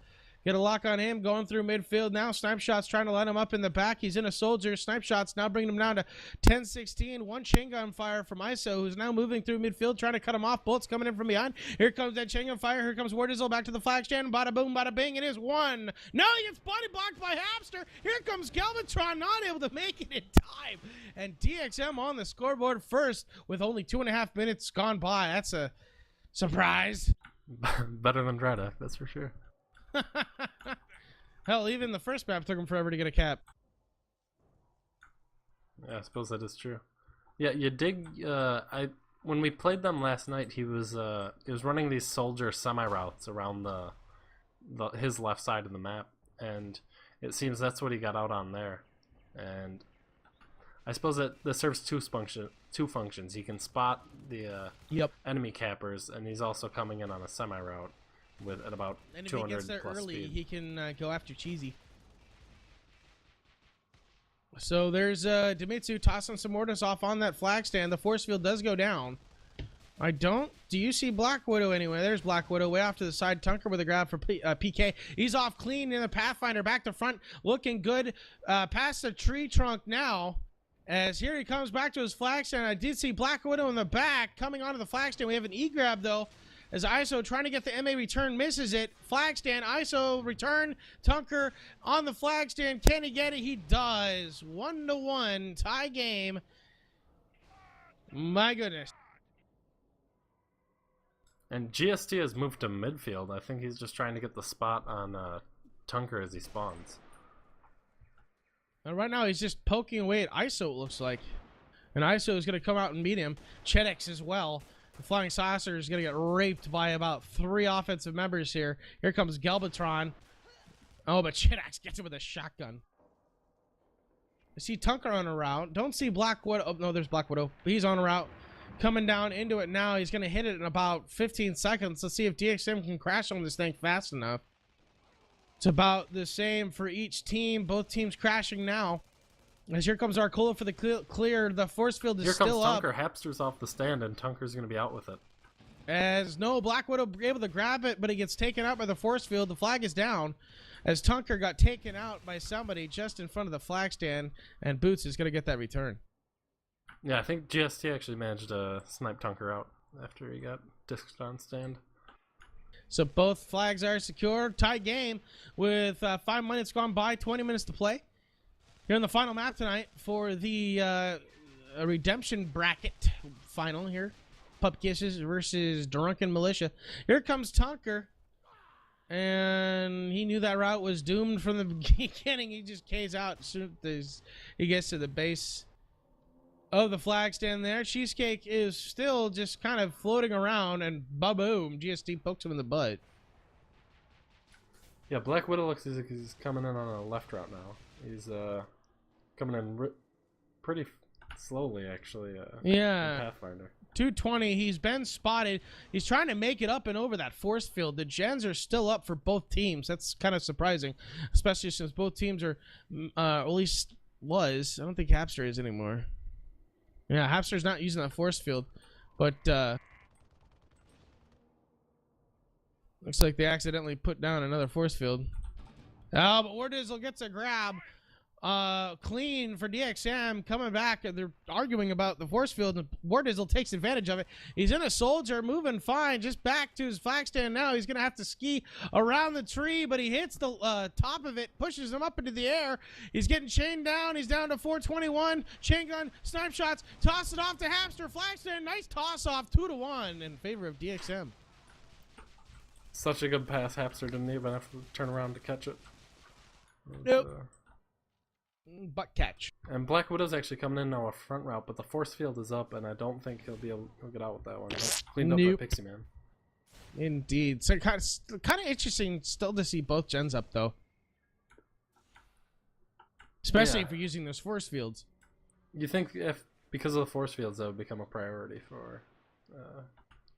Get a lock on him, going through midfield now. Snipe Shot's trying to line him up in the back. He's in a soldier. Snipe Shot's now bringing him down to 10-16. One chain gun fire from ISO, who's now moving through midfield, trying to cut him off. Bullets coming in from behind. Here comes that chain gun fire. Here comes War Dizzle back to the flag stand. Bada boom, bada bing. It is one. No, he gets body blocked by Hamster. Here comes Galvatron, not able to make it in time. And DXM on the scoreboard first with only 2.5 minutes gone by. That's a Surprise! Better than Dreda, that's for sure. Hell, even the first map took him forever to get a cap. Yeah, I suppose that is true. Yeah, you dig. When we played them last night, he was running these soldier semi routes around his left side of the map, and it seems that's what he got out on there. And I suppose that serves two functions. He can spot the enemy cappers, and he's also coming in on a semi route at about And if 200 he gets there plus early, speed. he can go after Cheesy. So there's Dimitsu tossing some mortars off on that flag stand. The force field does go down. Do you see Black Widow anywhere? There's Black Widow way off to the side. Tunker with a grab for PK. He's off clean in the Pathfinder, back to front, looking good. Past the tree trunk now, as here he comes back to his flag stand. I did see Black Widow in the back coming onto the flag stand. We have an E-grab though, as ISO trying to get the MA return, misses it. Flag stand, ISO return, Tunker on the flag stand. Can he get it? He does. 1-1 tie game. My goodness. And GST has moved to midfield. I think he's just trying to get the spot on Tunker as he spawns. And right now he's just poking away at ISO, it looks like. And ISO is going to come out and meet him. Chedex as well. The Flying Saucer is going to get raped by about 3 offensive members here. Here comes Galvatron. Oh, but Chedex gets him with a shotgun. I see Tunker on a route. Don't see Black Widow. Oh, no, there's Black Widow. But he's on a route. Coming down into it now. He's going to hit it in about 15 seconds. Let's see if DXM can crash on this thing fast enough. It's about the same for each team. Both teams crashing now. As here comes Arcola for the clear. The force field is still up. Here comes Tunker. Hapster's off the stand, and Tunker's going to be out with it. As no, Black Widow able to grab it, but he gets taken out by the force field. The flag is down. As Tunker got taken out by somebody just in front of the flag stand, and Boots is going to get that return. Yeah, I think GST actually managed to snipe Tunker out after he got disked on stand. So both flags are secure. Tie game with 5 minutes gone by, 20 minutes to play. Here in the final map tonight for the redemption bracket final here. Pup Kisses versus Drunken Militia. Here comes Tunker. And he knew that route was doomed from the beginning. He just K's out as soon as he gets to the base of the flag stand there. Cheesecake is still just kind of floating around, and ba-boom, GST pokes him in the butt. Yeah, Black Widow looks like he's coming in on a left route now. He's coming in pretty slowly, actually. Yeah. in Pathfinder. 220, he's been spotted. He's trying to make it up and over that force field. The gens are still up for both teams. That's kind of surprising, especially since both teams are, at least was. I don't think Hapster is anymore. Yeah, Hapster's not using that force field, but looks like they accidentally put down another force field. Oh, but Wardizzle gets a grab. Clean for DXM coming back. They're arguing about the force field, and Wardizzle takes advantage of it. He's in a soldier, moving fine, just back to his flag stand now. He's gonna have to ski around the tree, but he hits the top of it, pushes him up into the air. He's getting chained down. He's down to 421. Chain gun, snipe shots, toss it off to Hapster. Flag stand, nice toss off, 2-1 in favor of DXM. Such a good pass, Hapster didn't even have to turn around to catch it. Nope. Butt catch. And Black Widow's actually coming in now a front route, but the force field is up, and I don't think he'll get out with that one. That's cleaned up by Pixie Man. Indeed. So kind of interesting still to see both gens up though, especially if you're using those force fields. You think if because of the force fields that would become a priority for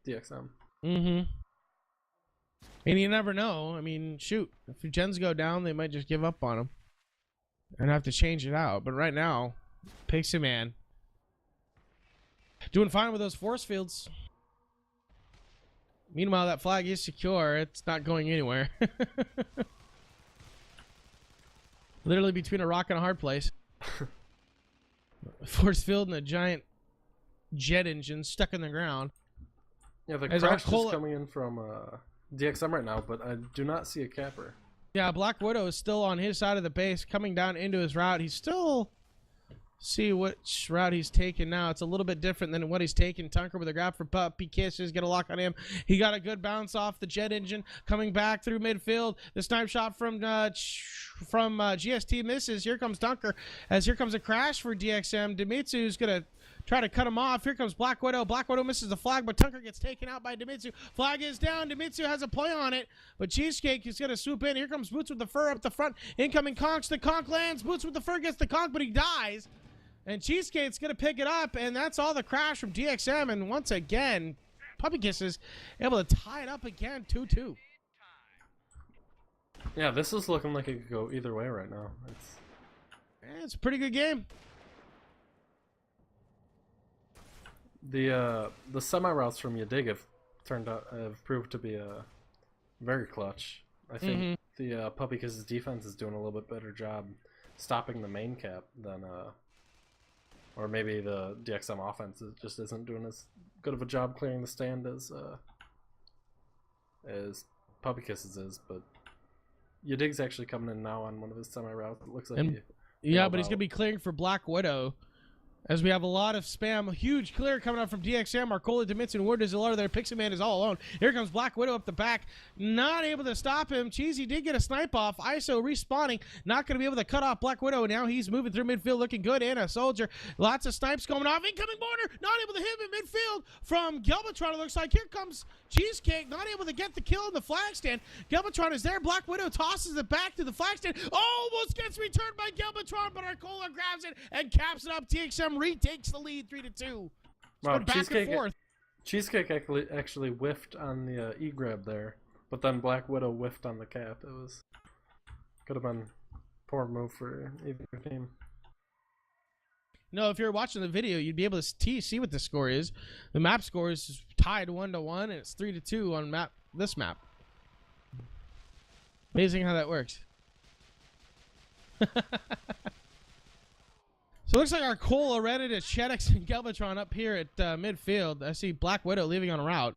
DXM? Mm-hmm. And you never know. I mean, shoot, if your gens go down, they might just give up on them and have to change it out. But right now, Pixie Man doing fine with those force fields. Meanwhile, that flag is secure. It's not going anywhere. Literally between a rock and a hard place. Force field and a giant jet engine stuck in the ground. Yeah, the crash is coming in from DXM right now, but I do not see a capper. Yeah, Black Widow is still on his side of the base, coming down into his route. He's still See which route he's taking now. It's a little bit different than what he's taking. Tunker with a grab for Puppy Kisses. Get a lock on him. He got a good bounce off the jet engine. Coming back through midfield. The snipe shot from GST misses. Here comes Tunker. As here comes a crash for DXM. Dimitsu's going to try to cut him off. Here comes Black Widow. Black Widow misses the flag, but Tunker gets taken out by Dimitsu. Flag is down. Dimitsu has a play on it, but Cheesecake is going to swoop in. Here comes Boots with the fur up the front. Incoming conks. The conk lands. Boots with the fur gets the conk, but he dies. And Cheesecake's going to pick it up, and that's all the crash from DXM. And once again, Puppy Kisses able to tie it up again, 2-2. Yeah, this is looking like it could go either way right now. It's a pretty good game. The semi routes from Yadig have proved to be very clutch. I think the Puppy Kisses defense is doing a little bit better job stopping the main cap than or maybe the DXM offense just isn't doing as good of a job clearing the stand as Puppy Kisses is. But Yadig's actually coming in now on one of his semi routes. It looks like yeah, but he's gonna be clearing for Black Widow. As we have a lot of spam, a huge clear coming up from DXM. Marcola, Dimitsu, and Ward is a lot of there. Pixie Man is all alone. Here comes Black Widow up the back. Not able to stop him. Cheesy did get a snipe off. ISO respawning. Not going to be able to cut off Black Widow. Now he's moving through midfield looking good. And a soldier. Lots of snipes going off. Incoming border. Not able to hit him in midfield from Galvatron. It looks like here comes Cheesecake. Not able to get the kill in the flag stand. Galvatron is there. Black Widow tosses it back to the flag stand. Almost gets returned by Galvatron, but Arcola grabs it and caps it up. DXM retakes the lead 3-2. Wow, Back and forth. Cheesecake actually whiffed on the E-grab there, but then Black Widow whiffed on the cap. It was could have been a poor move for either team. No, if you're watching the video, you'd be able to see what the score is. The map score is tied 1-1, and it's 3-2 on this map. Amazing how that works. So it looks like Arcola ready to Shedix and Galvatron up here at midfield. I see Black Widow leaving on a route.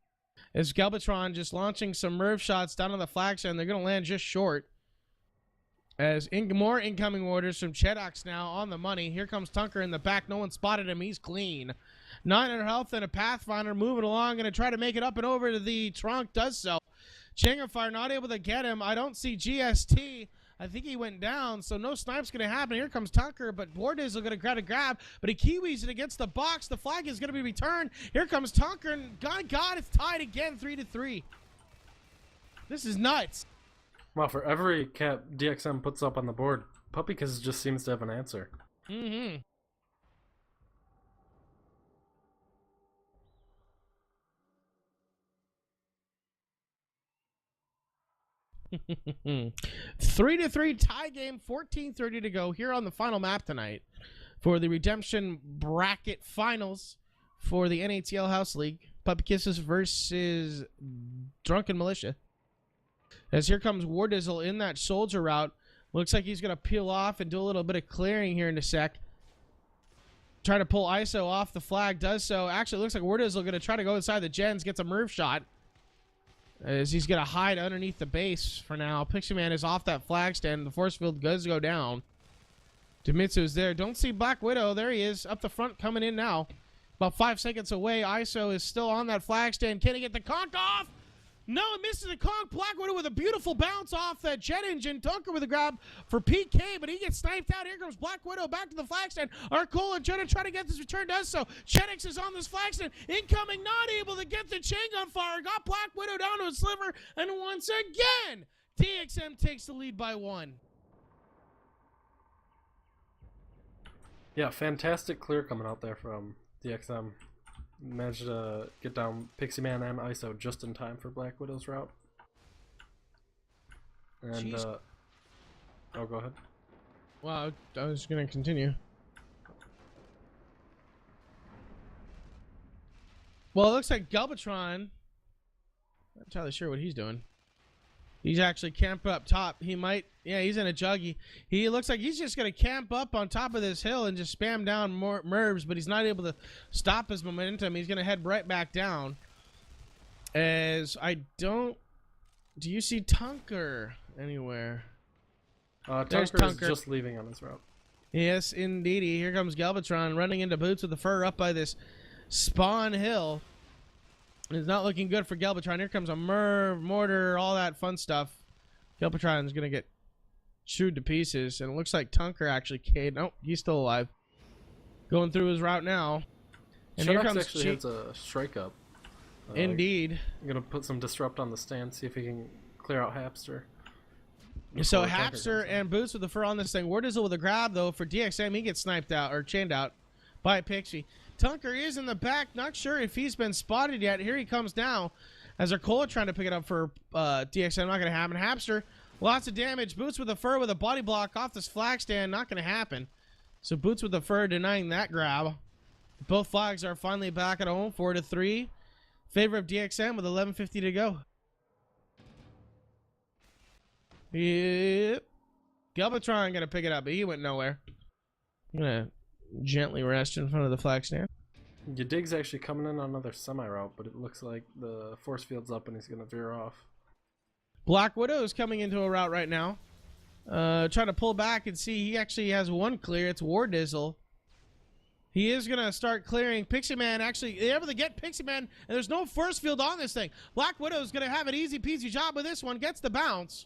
As Galvatron just launching some Merv shots down on the flag stand. They're going to land just short. As more incoming orders from Chedox now on the money. Here comes Tunker in the back. No one spotted him. He's clean. 900 health and a Pathfinder moving along. Going to try to make it up and over to the trunk. Does so. Fire not able to get him. I don't see GST. I think he went down, so no snipe's going to happen. Here comes Tunker, but Bordiz is going to grab, but he kiwis it against the box. The flag is going to be returned. Here comes Tunker, and God, it's tied again, 3-3. This is nuts. Well, for every cap DXM puts up on the board, Puppy Kisses just seems to have an answer. 3-3 tie game, 14:30 to go here on the final map tonight for the Redemption Bracket Finals for the NATL House League. Puppy Kisses versus Drunken Militia. As here comes Wardizzle in that soldier route. Looks like he's going to peel off and do a little bit of clearing here in a sec. Trying to pull ISO off the flag, does so. Actually, it looks like Wardizzle going to try to go inside the gens, gets a Merv shot. As he's going to hide underneath the base for now. Pixie Man is off that flag stand. The force field does go down. Dimitsu is there. Don't see Black Widow. There he is. Up the front coming in now. About 5 seconds away. ISO is still on that flag stand. Can he get the conk off? No, it misses the conk. Black Widow with a beautiful bounce off that jet engine. Tunker with a grab for PK, but he gets sniped out. Here comes Black Widow back to the flag stand. Arcola trying to get this return, does so. Chenix is on this flag stand. Incoming, not able to get the chain on fire. Got Black Widow down to a sliver, and once again, DXM takes the lead by 1. Yeah, fantastic clear coming out there from DXM. Managed to get down Pixie Man and ISO just in time for Black Widow's route. And, oh, go ahead. Well, I was going to continue. Well, it looks like Galvatron, not entirely sure what he's doing. He's actually camped up top. He might, yeah, he's in a juggy. He looks like he's just going to camp up on top of this hill and just spam down more Mervs, but he's not able to stop his momentum. He's going to head right back down. As I don't, do you see Tunker anywhere? Tunker is just leaving on his route. Yes, indeedy. Here comes Galvatron running into Boots with the Fur up by this spawn hill. It's not looking good for Galvatron. Here comes a mortar, all that fun stuff. Galvatron's going to get chewed to pieces, and it looks like Tunker actually Cade. Nope, he's still alive. Going through his route now. And here comes actually hits a strike up. Indeed. I'm going to put some disrupt on the stand, see if he can clear out Hapster. So Hapster and Boots with the Fur on this thing. Wardizzle with a grab, though, for DXM. He gets sniped out, or chained out by Pixie. Tunker is in the back. Not sure if he's been spotted yet. Here he comes now as Arcola trying to pick it up for DXM. Not going to happen. Hapster, lots of damage. Boots with the Fur with a body block off this flag stand. Not going to happen. So Boots with the Fur denying that grab. Both flags are finally back at home, 4-3. Favor of DXM with 11:50 to go. Yep. Galvatron gonna pick it up, but he went nowhere. I'm gonna gently rest in front of the flag stand. Your dig's actually coming in on another semi-route, but it looks like the force field's up and he's gonna veer off. Black Widow is coming into a route right now. Trying to pull back and see he actually has one clear. It's Wardizzle. He is going to start clearing. Pixie Man actually able to get Pixie Man, and there's no force field on this thing. Black Widow is going to have an easy peasy job with this one. Gets the bounce.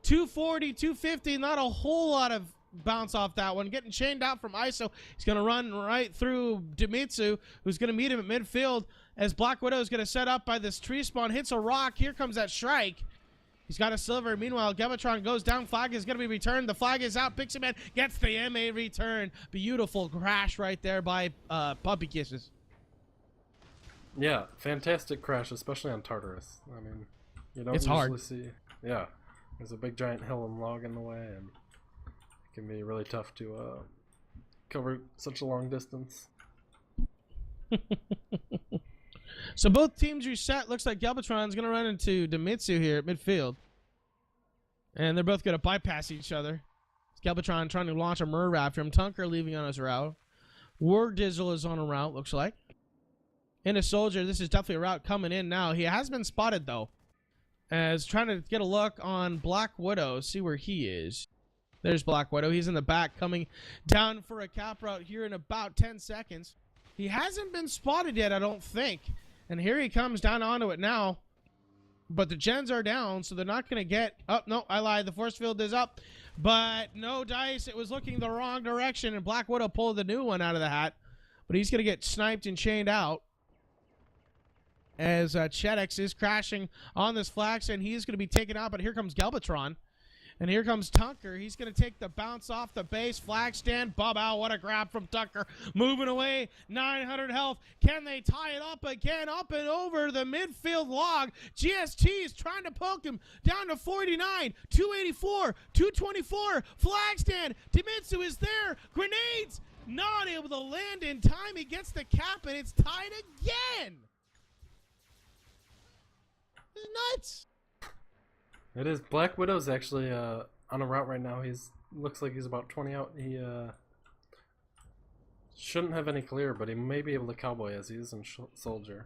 240, 250, not a whole lot of bounce off that one. Getting chained out from ISO. He's going to run right through Dimitsu, who's going to meet him at midfield as Black Widow is going to set up by this tree spawn. Hits a rock. Here comes that strike. He's got a silver. Meanwhile, Galvatron goes down. Flag is going to be returned. The flag is out. Pixie Man gets the MA return. Beautiful crash right there by Puppy Kisses. Yeah, fantastic crash, especially on Tartarus. I mean, you don't It's usually hard. see. Yeah, there's a big giant hill and log in the way, and it can be really tough to cover such a long distance. So both teams reset. Looks like Galvatron's going to run into Dimitsu here at midfield. And they're both going to bypass each other. Galvatron trying to launch a murder after him. Tunker leaving on his route. Wardizzle is on a route, looks like. And a soldier. This is definitely a route coming in now. He has been spotted, though. As trying to get a look on Black Widow. See where he is. There's Black Widow. He's in the back coming down for a cap route here in about 10 seconds. He hasn't been spotted yet, I don't think. And here he comes down onto it now. But the gens are down, so they're not going to get... Oh, no, I lied. The force field is up. But no dice. It was looking the wrong direction, and Black Widow pulled the new one out of the hat. But he's going to get sniped and chained out. As Chedex is crashing on this flag stand. He is going to be taken out, but here comes Galvatron. And here comes Tunker. He's going to take the bounce off the base flag stand. Bow, what a grab from Tunker. Moving away. 900 health. Can they tie it up again? Up and over the midfield log. GST is trying to poke him down to 49. 284. 224. Flag stand. Dimitsu is there. Grenades. Not able to land in time. He gets the cap and it's tied again. This is nuts. It is. Black Widow's actually on a route right now. He's looks like he's about 20 out. He shouldn't have any clear, but he may be able to cowboy as he is in soldier.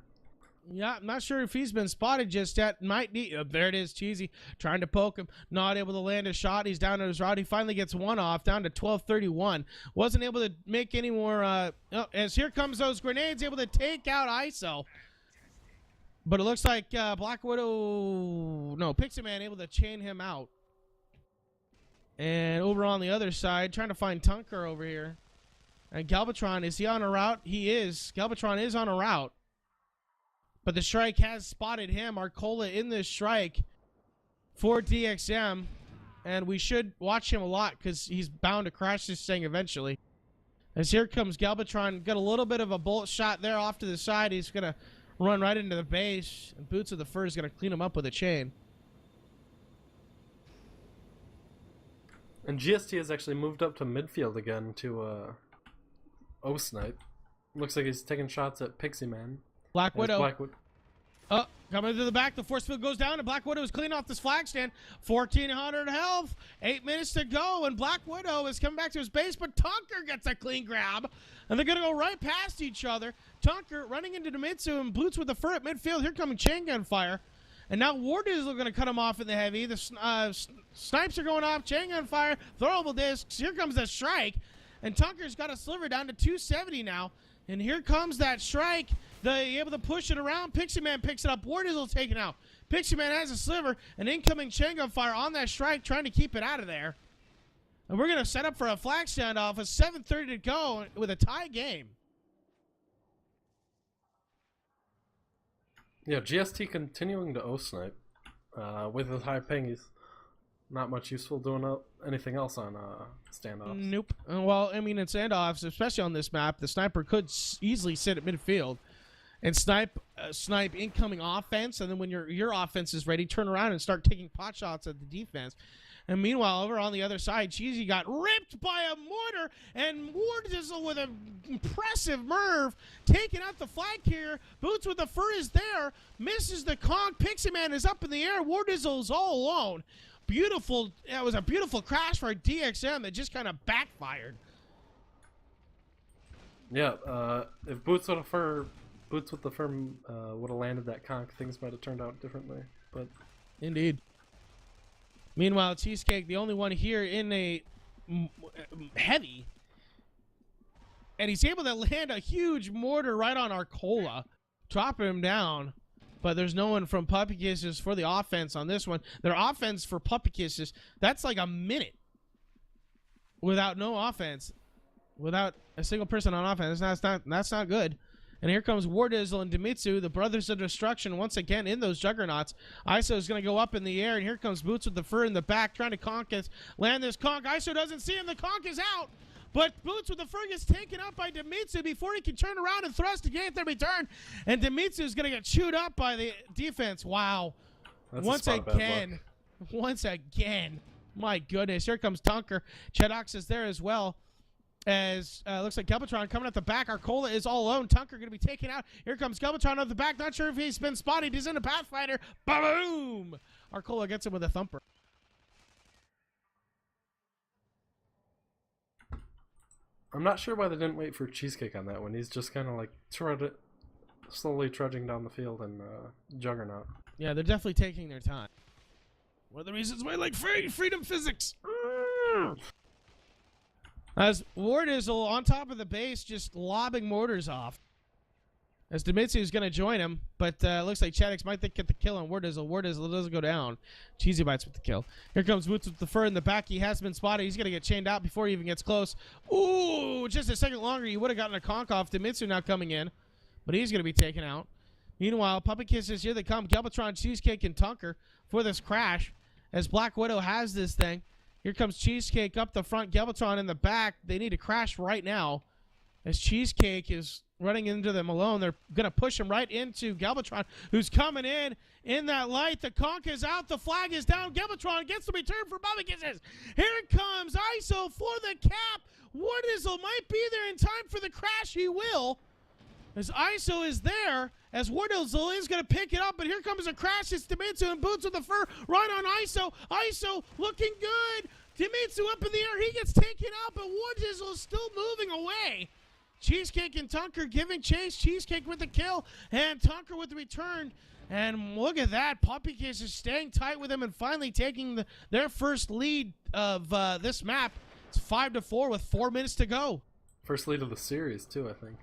Yeah, I'm not sure if he's been spotted just yet. Might need. Oh, there it is, Cheesy trying to poke him. Not able to land a shot. He's down to his route. He finally gets one off, down to 12:31. Wasn't able to make any more. As here comes those grenades, able to take out ISO. But it looks like Black Widow, no, Pixie Man able to chain him out. And over on the other side, trying to find Tunker over here. And Galvatron, is he on a route? He is. Galvatron is on a route. But the strike has spotted him. Arcola in this strike for DXM. And we should watch him a lot because he's bound to crash this thing eventually. As here comes Galvatron. Got a little bit of a bullet shot there off to the side. He's going to run right into the base, and Boots of the Fur is going to clean him up with a chain. And GST has actually moved up to midfield again to O-Snipe. Looks like he's taking shots at Pixie Man. Black Widow. Blackwood. Coming to the back, the force field goes down, and Black Widow is clean off this flag stand. 1,400 health, 8 minutes to go, and Black Widow is coming back to his base, but Tunker gets a clean grab, and they're going to go right past each other. Tunker running into Dimitsu and Boots with the Fur at midfield. Here coming chain gun fire And now Wardizzle going to cut him off in the heavy. The snipes are going off. Chang on fire. Throwable discs. Here comes the strike. And Tunker's got a sliver down to 270 now. And here comes that strike. They're able to push it around. Pixie Man picks it up. Wardizzle taken out. Pixie Man has a sliver. An incoming Chang on fire on that strike, trying to keep it out of there. And we're going to set up for a flag standoff with 7:30 to go with a tie game. Yeah, GST continuing to O-snipe. With his high ping, he's not much useful doing anything else on standoffs. Nope. Well, I mean, in standoffs, especially on this map, the sniper could easily sit at midfield and snipe incoming offense, and then when your offense is ready, turn around and start taking pot shots at the defense. And meanwhile, over on the other side, Cheesy got ripped by a mortar, and Wardizzle with an impressive merv, taking out the flag carrier. Boots with the fur is there, misses the conch. Pixie Man is up in the air. Wardizzle is all alone. Beautiful. It was a beautiful crash for a DXM that just kind of backfired. Yeah, if Boots with the fur would have landed that conch, things might have turned out differently. But indeed. Meanwhile, Cheesecake, the only one here in a heavy. And he's able to land a huge mortar right on Arcola, dropping him down. But there's no one from Puppy Kisses for the offense on this one. Their offense for Puppy Kisses, that's like a minute without no offense. Without a single person on offense. That's not good. And here comes Wardizzle and Demitsu, the Brothers of Destruction, once again in those juggernauts. ISO is going to go up in the air, and here comes Boots with the fur in the back, trying to land this conch. ISO doesn't see him. The conch is out. But Boots with the fur gets taken up by Demitsu before he can turn around and thrust to get the return. And Demitsu is going to get chewed up by the defense. Wow. Once again. My goodness. Here comes Tunker. Chedox is there as well. As looks like Gelbatron coming up the back. Arcola is all alone. Tunker going to be taken out. Here comes Gelbatron up the back. Not sure if he's been spotted. He's in a Pathfinder. Boom! Arcola gets him with a thumper. I'm not sure why they didn't wait for Cheesecake on that one. He's just kind of like slowly trudging down the field and Juggernaut. Yeah, they're definitely taking their time. One of the reasons why I like freedom physics. As Wardizzle on top of the base, just lobbing mortars off. As Demitsu is going to join him, but looks like Chadix might get the kill on Wardizzle. Wardizzle doesn't go down. Cheesy Bites with the kill. Here comes Boots with the fur in the back. He has been spotted. He's going to get chained out before he even gets close. Ooh, just a second longer. He would have gotten a conch off. Demitsu now coming in, but he's going to be taken out. Meanwhile, Puppy Kisses, here they come. Gelbatron, Cheesecake, and Tunker for this crash. As Black Widow has this thing. Here comes Cheesecake up the front, Gelbatron in the back. They need to crash right now. As Cheesecake is running into them alone, they're going to push him right into Gelbatron, who's coming in that light. The conch is out. The flag is down. Gelbatron gets the return for Bobby Kisses. Here it comes. ISO for the cap. Wardizzle might be there in time for the crash. He will. As ISO is there, as Wardizzle is going to pick it up, but here comes a crash. It's Demitsu and Boots with the fur right on ISO. ISO looking good. Demitsu up in the air. He gets taken out, but Wardizzle is still moving away. Cheesecake and Tunker giving chase. Cheesecake with the kill, and Tunker with the return. And look at that. Puppy Kiss is staying tight with him and finally taking their first lead of this map. It's 5-4 with 4 minutes to go. First lead of the series, too, I think.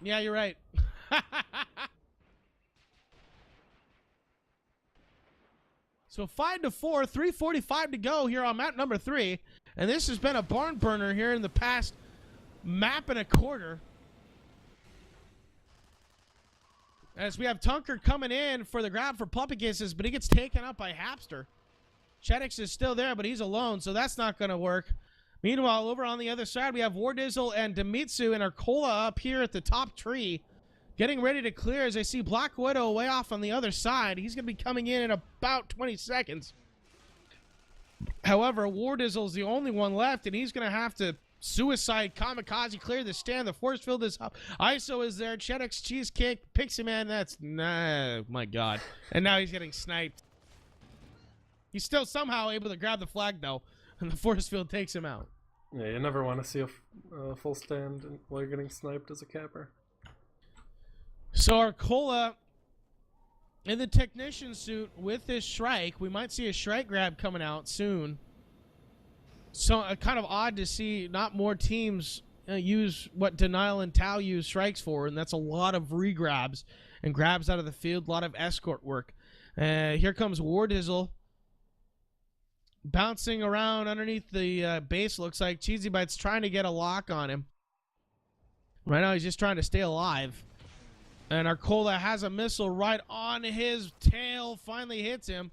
Yeah, you're right. So 5-4, 3:45 to go here on map number 3. And this has been a barn burner here in the past map and a quarter. As we have Tunker coming in for the grab for Puppy Kisses, but he gets taken up by Hapster. Chedix is still there, but he's alone, so that's not going to work. Meanwhile, over on the other side, we have Wardizzle and Demitsu and Arcola up here at the top tree, getting ready to clear as I see Black Widow way off on the other side. He's going to be coming in about 20 seconds. However, Wardizzle's the only one left, and he's going to have to suicide kamikaze clear the stand. The force field is up. ISO is there. Chedix, Cheesecake, Pixie Man. That's, nah, my God. And now he's getting sniped. He's still somehow able to grab the flag, though, and the force field takes him out. Yeah, you never want to see a full stand while you're getting sniped as a capper. So Arcola in the technician suit with this Shrike. We might see a Shrike grab coming out soon. So kind of odd to see not more teams use what Denial and Tau use Shrikes for, and that's a lot of regrabs and grabs out of the field, a lot of escort work. Here comes Wardizzle bouncing around underneath the base. Looks like Cheesy Bites trying to get a lock on him. Right now he's just trying to stay alive. And Arcola has a missile right on his tail. Finally hits him.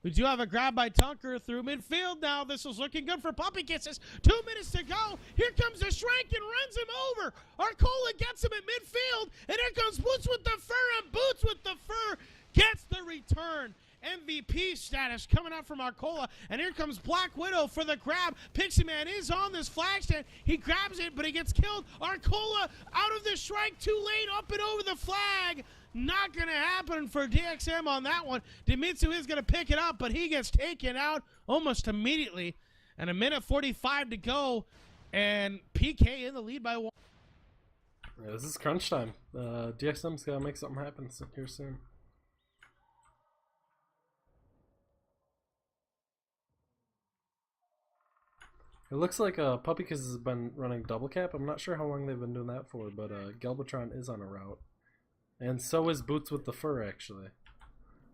We do have a grab by Tunker through midfield now. This is looking good for Puppy Kisses. 2 minutes to go. Here comes the Shrike and runs him over. Arcola gets him at midfield. And here comes Boots with the fur. And Boots with the fur gets the return. MVP status coming out from Arcola. And here comes Black Widow for the grab. Pixie Man is on this flag stand. He grabs it, but he gets killed. Arcola out of the Shrike. Too late. Up and over the flag. Not going to happen for DXM on that one. Dimitsu is going to pick it up, but he gets taken out almost immediately. And 1:45 to go. And PK in the lead by 1. Yeah, this is crunch time. DXM's got to make something happen here soon. It looks like Puppy Kisses has been running double cap. I'm not sure how long they've been doing that for, but Galvatron is on a route. And so is Boots with the fur, actually.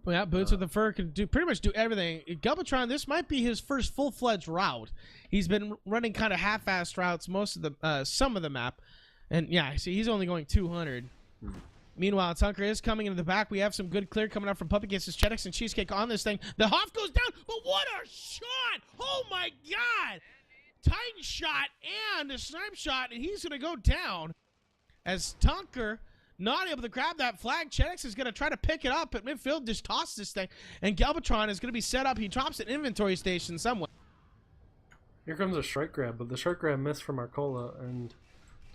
Well, yeah, Boots with the fur can pretty much do everything. Galvatron, this might be his first full-fledged route. He's been running kind of half-assed routes most of the some of the map. And yeah, see, he's only going 200. Meanwhile, Tunker is coming into the back. We have some good clear coming up from Puppy Kisses, Cheddix, and Cheesecake on this thing. The Hoff goes down, but what a shot! Oh my god! Titan shot and a snipe shot, and he's going to go down as Tunker not able to grab that flag. Cheddix is going to try to pick it up at midfield, just toss this thing, and Galvatron is going to be set up. He drops an inventory station somewhere. Here comes a Shrike grab, but the Shrike grab missed from Arcola, and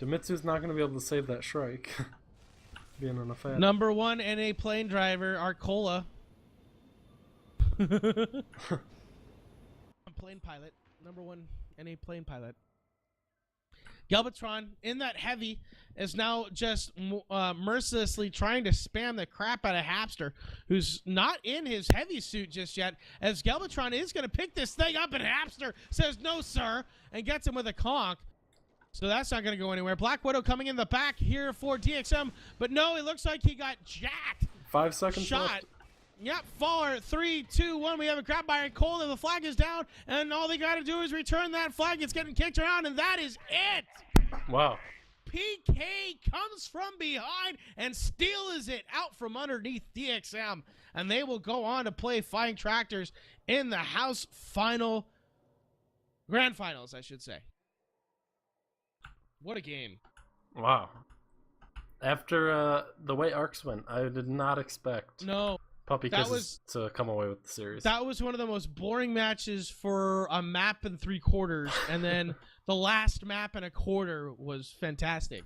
Dimitsu's not going to be able to save that Shrike. Being on a fat. Number 1 NA plane driver, Arcola. Plane pilot. Number 1 NA plane pilot. Galvatron in that heavy is now just mercilessly trying to spam the crap out of Hapster, who's not in his heavy suit just yet, as Galvatron is going to pick this thing up, and Hapster says no sir and gets him with a conk. So that's not going to go anywhere. Black Widow coming in the back here for DXM, but no, it looks like he got jacked. 5 seconds shot left. Yep, 4, 3, 2, 1. We have a grab by Arcola. The flag is down, and all they got to do is return that flag. It's getting kicked around, and that is it. Wow. PK comes from behind and steals it out from underneath DXM, and they will go on to play Flying Tractors in the house grand finals, I should say. What a game. Wow. After the way arcs went, I did not expect Puppy Kisses to come away with the series. That was one of the most boring matches for a map and 3/4, and then the last map and a quarter was fantastic.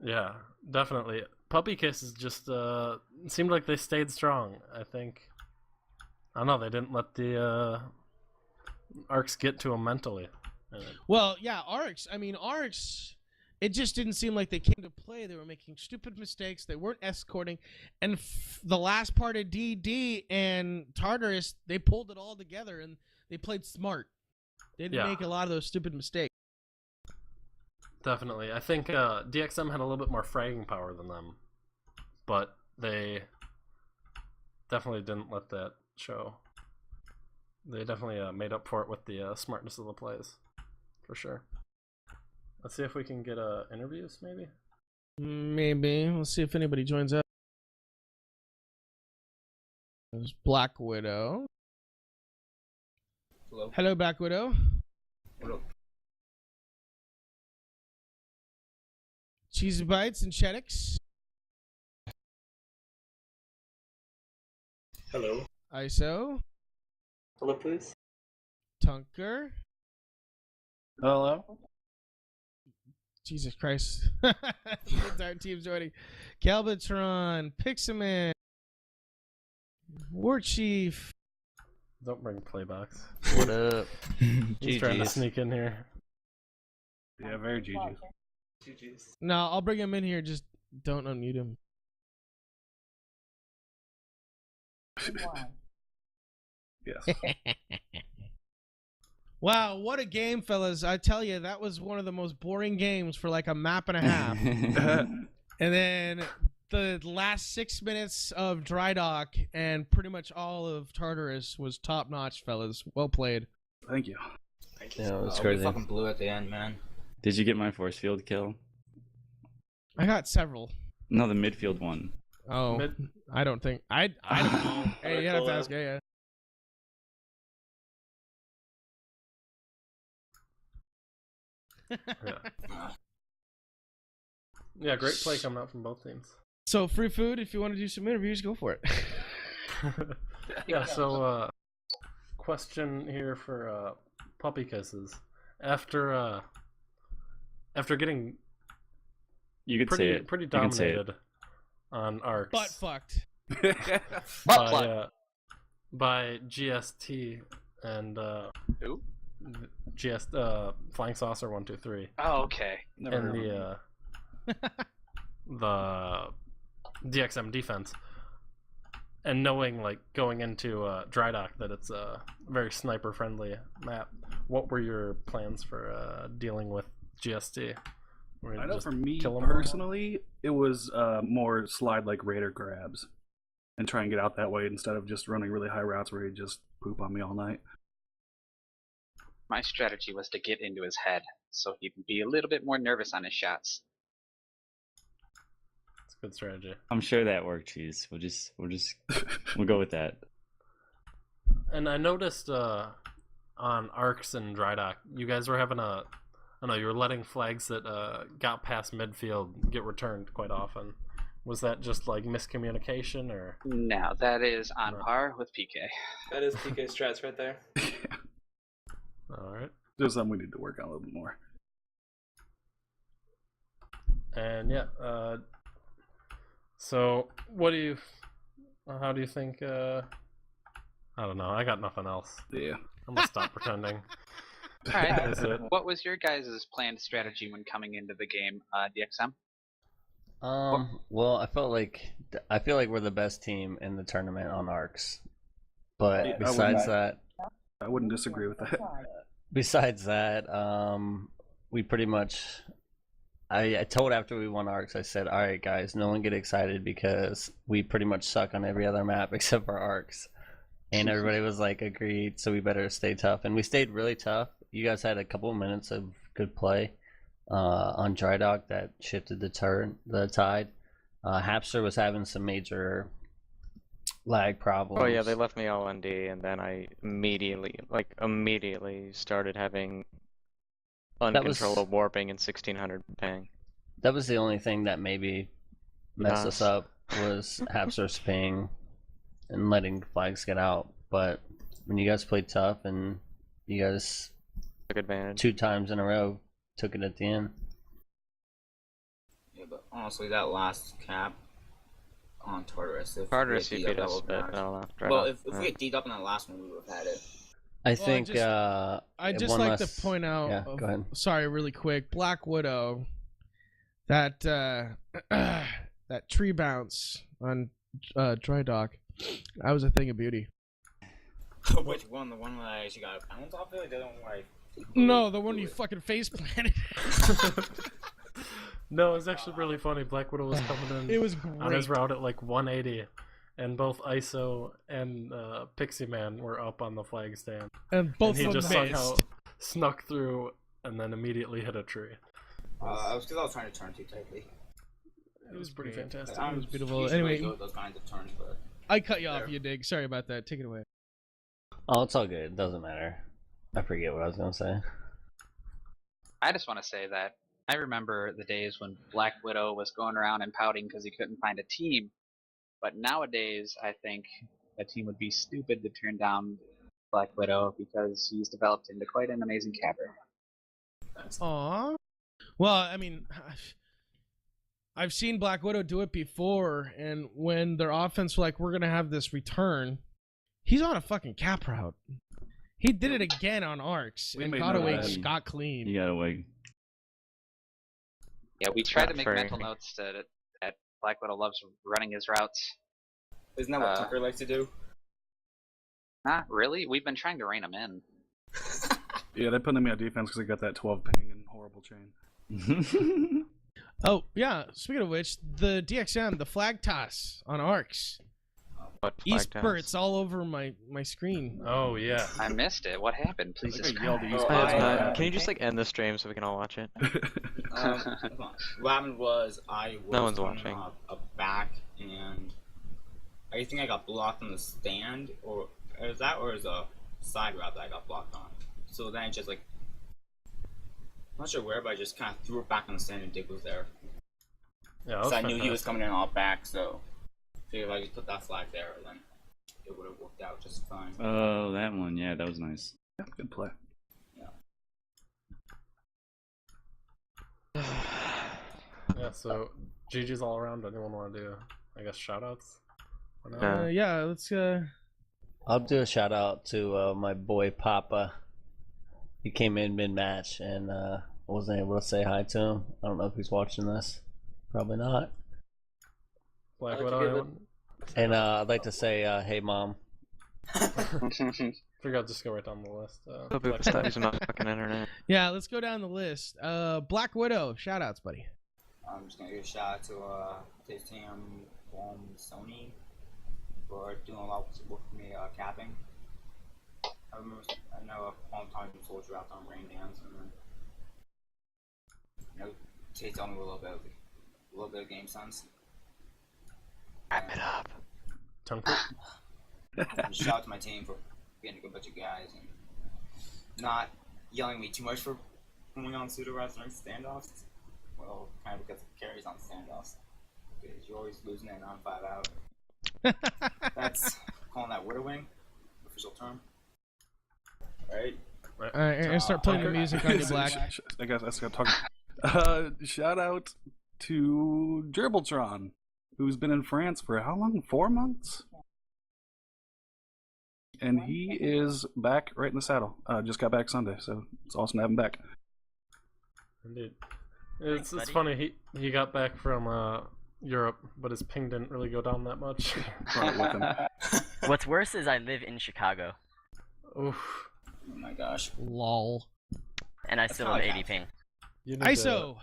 Yeah, definitely. Puppy Kisses just seemed like they stayed strong. I don't know, they didn't let the arcs get to them mentally. Well, yeah, Arcs, it just didn't seem like they came to play. They were making stupid mistakes. They weren't escorting. And the last part of DD and Tartarus, they pulled it all together, and they played smart. They didn't make a lot of those stupid mistakes. Definitely. I think DXM had a little bit more fragging power than them, but they definitely didn't let that show. They definitely made up for it with the smartness of the plays, for sure. Let's see if we can get interviews, maybe? Maybe. Let's see if anybody joins up. There's Black Widow. Hello. Hello, Black Widow. Hello. Cheesy Bites and Cheddix. Hello. ISO. Hello, please. Tunker. Hello. Jesus Christ. The entire team's joining. Galvatron, Pixaman, War Chief. Don't bring Playbox. What up? He's trying to sneak in here. Yeah, very GG. GG's. No, I'll bring him in here just Don't unmute him. Yes. Wow, what a game, fellas. I tell you, that was one of the most boring games for like a map and a half. And then the last 6 minutes of Dry Dock and pretty much all of Tartarus was top notch, fellas. Well played. Thank you. Yeah, it was We crazy. fucking blew at the end, man. Did you get my force field kill? I got several. No, the midfield one. Oh, I don't think. I don't know. Hey, you have to ask. Yeah. Yeah, great play coming out from both teams. So, free food, if you want to do some interviews, go for it. Yeah, so question here for puppy kisses. After getting You could say it. pretty You can say it. dominated on arcs Butt fucked. by GST and Who? Flying Saucer 123 Oh, okay. Never and heard of the DXM defense, and knowing like going into Dry Dock that it's a very sniper friendly map, what were your plans for dealing with GST? Were you I know just for me kill 'em all? personally, it was more slide like Raider grabs and try and get out that way instead of just running really high routes where he'd just poop on me all night. My strategy was to get into his head, so he'd be a little bit more nervous on his shots. It's a good strategy. I'm sure that worked, Cheese. We'll go with that. And I noticed on arcs and Dry Dock, you guys were having I don't know, you were letting flags that got past midfield get returned quite often. Was that just like miscommunication or? No, that is on par with PK. That is PK strats right there. All right. Just something we need to work on a little bit more. And yeah, so how do you think? I don't know. I got nothing else. Yeah. I'm gonna stop pretending. Alright, Is it? what was your guys' planned strategy when coming into the game, DXM? Well, I feel like we're the best team in the tournament on arcs. But Yeah, I wouldn't disagree with that. besides that, we pretty much. I told after we won arcs, I said, "All right, guys, no one get excited because we pretty much suck on every other map except for arcs." And everybody was like, "Agreed." So we better stay tough, and we stayed really tough. You guys had a couple of minutes of good play on Dry Dock that shifted the tide. Hapster was having some major lag problems. Oh yeah, they left me all on D, and then I immediately started having uncontrollable warping and 1600 ping. That was the only thing that maybe messed us up was Hapster's ping and letting flags get out. But when you guys played tough and you guys Took advantage. 2 times in a row took it at the end. Yeah, but honestly, that last cap on Tartarus. Tartarus, you beat us, but well, if we get D'd up in that last one, we would have had it. I think. I just one like less... to point out. Yeah, go ahead. Sorry, really quick. Black Widow, that that tree bounce on Dry Dock, that was a thing of beauty. Which one? The one that I actually got a bounce off of? The other one where I... No, the one you fucking face planted. No, it was actually really funny. Black Widow was coming in. It was on his great. route at like 180, and both ISO and Pixie Man were up on the flag stand. And both he of them just somehow missed. snuck through and then immediately hit a tree. It was because I was trying to turn too tightly. It was pretty fantastic. It was beautiful. Usually Anyway, go with those kinds of turns, but I cut you off, you dig. Sorry about that. Take it away. Oh, it's all good. It doesn't matter. I forget what I was gonna say. I just want to say that I remember the days when Black Widow was going around and pouting because he couldn't find a team. But nowadays, I think a team would be stupid to turn down Black Widow because he's developed into quite an amazing capper. Aww. Well, I mean, I've seen Black Widow do it before, and when their offense were like, we're going to have this return, he's on a fucking cap route. He did it again on arcs and got away scot-clean. You got away. Yeah, we tried to make mental notes that Black Widow loves running his routes. Isn't that what Tucker likes to do? Not really. We've been trying to rein him in. Yeah, they put me on defense because I got that 12 ping and horrible chain. Oh, yeah. Speaking of which, the DXM, the flag toss on ARCs. What East Burt's all over my screen. Oh, yeah. I missed it. What happened? Please describe. Can you just like end the stream so we can all watch it? What happened was I was No one's coming watching. off a back, and I think I got blocked on the stand, or is that, or is a side route that I got blocked on? So then I just like, I'm not sure where, but I just kind of threw it back on the stand, and Dick was there. Yeah, So I knew he was coming in all back, so if I just put that flag there, then it would have worked out just fine. Oh, that one. Yeah, that was nice. Yeah, good play. Yeah, so GG's all around. Anyone want to do, I guess, shoutouts? Yeah, let's I'll do a shout out to my boy Papa. He came in mid-match and wasn't able to say hi to him. I don't know if he's watching this. Probably not. Black Widow. And I'd like to say, hey, Mom. Figure I'll just go right down the list. Hope people stop using my fucking internet. Yeah, let's go down the list. Black Widow, shout outs, buddy. I'm just gonna give a shout out to his team, Sony, for doing a lot with me capping. I know a long time soldier out on Rain Dance, and then they tell me a little bit of game sense. Wrap it up. Shout out to my team for getting a good bunch of guys and not yelling at me too much for going on pseudo routes during standoffs. Well, kind of because it carries on standoffs. Because you're always losing it on 5 out. That's calling that widowing, official term. Right? Alright, I'm gonna start playing the music on you, Black. I guess I got talking. Shout out to Gerbiltron, who's been in France for how long? 4 months? And he is back right in the saddle. Just got back Sunday, so it's awesome to have him back. Indeed. It's funny, he got back from Europe, but his ping didn't really go down that much. What's worse is I live in Chicago. Oof. Oh my gosh. Lol. And I still have 80 ping. ISO!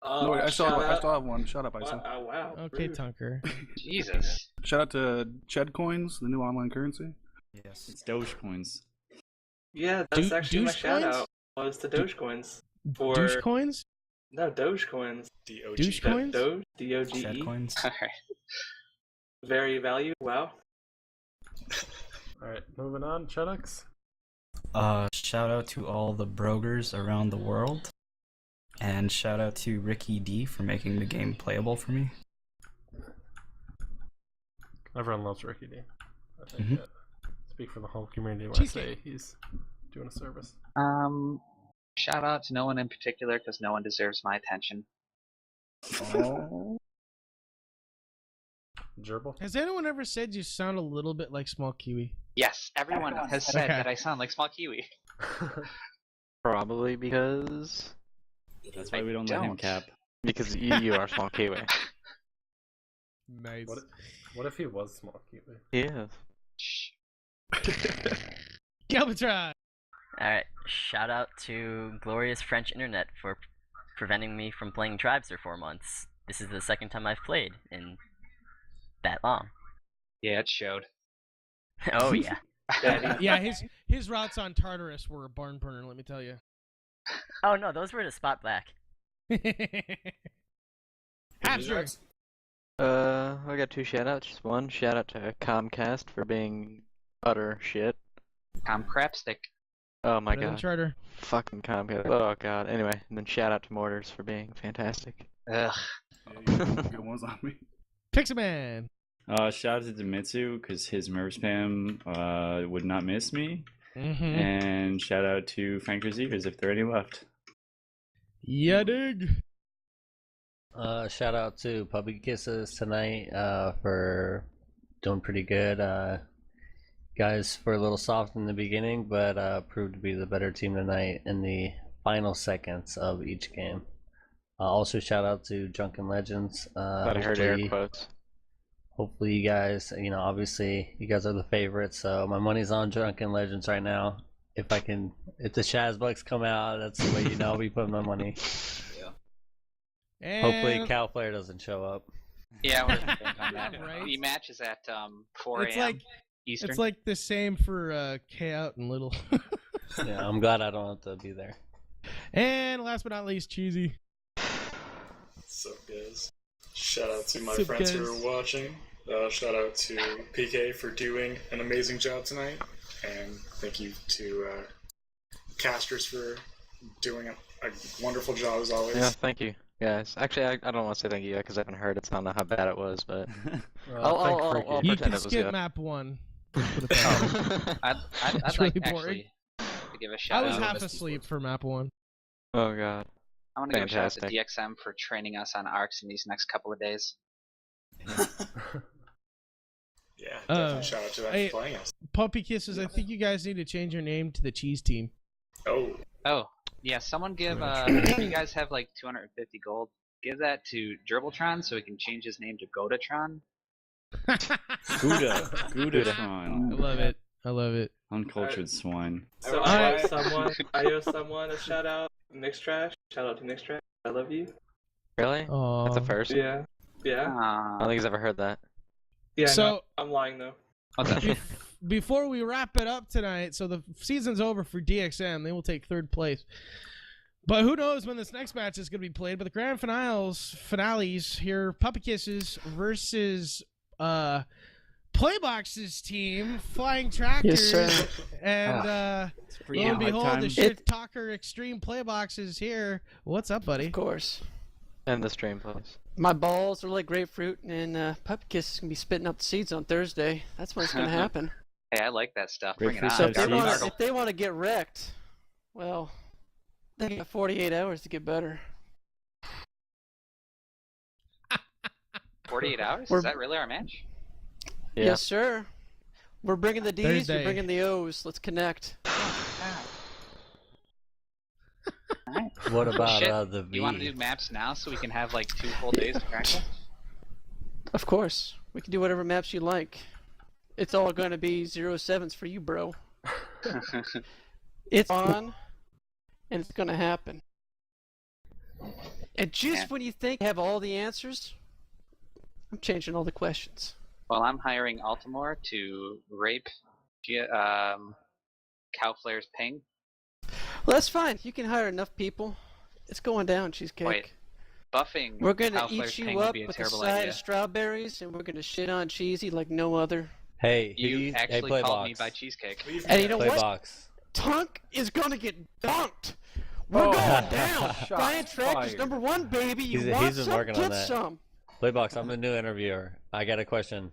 No, wait, I still have one. Shut up, ISO. Oh, wow. Okay, Tunker. Jesus. Shout out to Ched Coins, the new online currency. Yes. It's Dogecoins. Yeah, that's actually my shout out. Was to Dogecoins. For Douchecoins? No, Dogecoins. Douchecoins? Doge, D-O-G-E. Coins. Very value. Wow. Alright, moving on. Chedux? Shout out to all the brogers around the world. And shout out to Ricky D for making the game playable for me. Everyone loves Ricky D. I think speak for the whole community when I say he's doing a service. Shout out to no one in particular because no one deserves my attention. Oh. Gerbil? Has anyone ever said you sound a little bit like Small Kiwi? Yes, everyone has said that I sound like Small Kiwi. Probably because That's why we don't let him cap. Because you are Small Kiwi. Nice. What if he was Small Kiwi? Yeah. Galvatron! Alright, shout out to glorious French internet for preventing me from playing Tribes for 4 months. This is the second time I've played in that long. Yeah, it showed. Oh yeah. Yeah, his routes on Tartarus were a barn burner, let me tell you. Oh no, those were to spot black. Abster! I got 2 shoutouts. One, shout out to Comcast for being utter shit. Crapstick. Oh my Better than god. Charter. Fucking Comcast. Oh god. Anyway, and then shout out to Mortars for being fantastic. Ugh. Good ones on me. Pixaman! Shout out to Demitsu because his Merv spam would not miss me. Mm-hmm. And shout out to Frank Receivers if there are any left. Yeah, dig! Shout out to Puppy Kisses tonight for doing pretty good. Guys were a little soft in the beginning, but proved to be the better team tonight in the final seconds of each game. Also, shout out to Drunken Legends. Thought I heard air quotes. Hopefully, you guys, obviously, you guys are the favorites. So my money's on Drunken Legends right now. If the Shaz Bucks come out, that's the way I'll be putting my money. Yeah. And... Hopefully, Cal Flare doesn't show up. Yeah, we're thinking on that. Right? The match is at 4 a.m. It's like Eastern. It's like the same for K Out and Little. Yeah, I'm glad I don't have to be there. And last but not least, Cheesy. What's up, guys? Shout out to my Sup, friends guys? who are watching. Shout out to PK for doing an amazing job tonight. And thank you to casters for doing a wonderful job as always. Yeah, thank you, guys. Actually, I don't want to say thank you because I haven't heard it, so I don't know how bad it was, but I'll You pretend can it was skip good. map 1. I'd It's like really boring. actually to give a I shout was out. half asleep for map 1. Oh god. I want to give a shout out to Fantastic. DXM for training us on ARCs in these next couple of days. Yeah, definitely shout out to them Hey, for playing us. Puppy Kisses, I think you guys need to change your name to the Cheese Team. Oh, yeah, someone give, if you guys have like 250 gold, give that to Gerbletron so he can change his name to Godatron. Goudatron. I love it. I love it. Uncultured swine. So I owe someone a shout out. Mixed Trash. Shout out to Mixed Trash. I love you. Really? That's a first? Yeah. Yeah. I don't think he's ever heard that. Yeah. So- No, I'm lying though. Before we wrap it up tonight, so the season's over for DXM. They will take 3rd place. But who knows when this next match is going to be played. But the grand finales here, Puppy Kisses versus Playbox's team, Flying Tractors. Yes, sir. And lo and behold, the shit talker extreme Playbox is here. What's up, buddy? Of course. And the stream, please. My balls are like grapefruit, and Puppy Kiss is going to be spitting out the seeds on Thursday. That's when it's going to happen. Hey, I like that stuff. Bring it on. So if they want to get wrecked, well, they got 48 hours to get better. 48 hours? Is that really our match? Yeah. Yes, sir. We're bringing the D's, Thursday. we're bringing the O's. Let's connect. What about Shit. the V? You want to do maps now so we can have like 2 full days to practice? Of course. We can do whatever maps you like. It's all going to be 0-7s for you, bro. It's on, and it's going to happen. And just when you think you have all the answers, I'm changing all the questions. Well, I'm hiring Altamore to rape Cowflare's ping. Well, that's fine. You can hire enough people. It's going down, Cheesecake. Wait, buffing We're going to Cowflare's eat ping you would up be a with a terrible side idea. of strawberries, and we're going to shit on Cheesy like no other. Hey, You actually called me Playbox. by Cheesecake. And you know what? Playbox. Tunk is going to get dunked. We're going down. Shots Brian Tractor's fired. #1, baby. You He's want been some? working on Get that. some. Playbox, I'm a new interviewer. I got a question.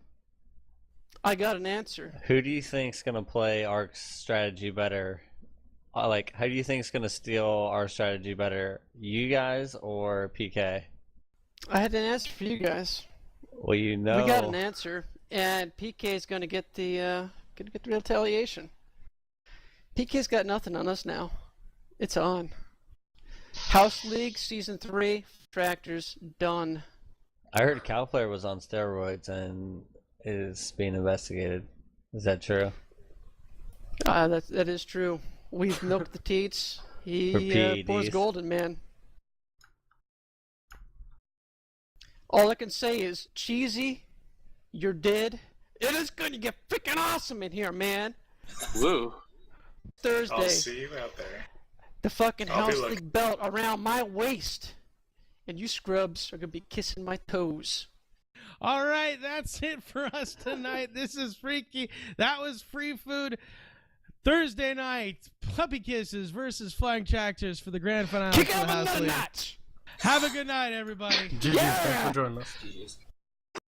I got an answer. Who do you think's gonna play Ark's strategy better? How do you think's gonna steal our strategy better? You guys or PK? I had an answer for you guys. Well, We got an answer, and PK is going to get the retaliation. PK's got nothing on us now. It's on. House League Season 3, Tractors, done. I heard Cowflare was on steroids and is being investigated. Is that true? That is true. We've milked the teats. For He pours PEDs. golden, man. All I can say is, Cheesy, you're dead. It is going to get freaking awesome in here, man. Woo. Thursday. I'll see you out there. The fucking I'll be House looking. League belt around my waist. And you scrubs are going to be kissing my toes. All right, that's it for us tonight. This is Freaky. That was Freefood. Thursday night, Puppy Kisses versus Flying Tractors for the grand finale Kick for the out House another League. notch. Have a good night, everybody. GG's, thanks for joining us. GG's.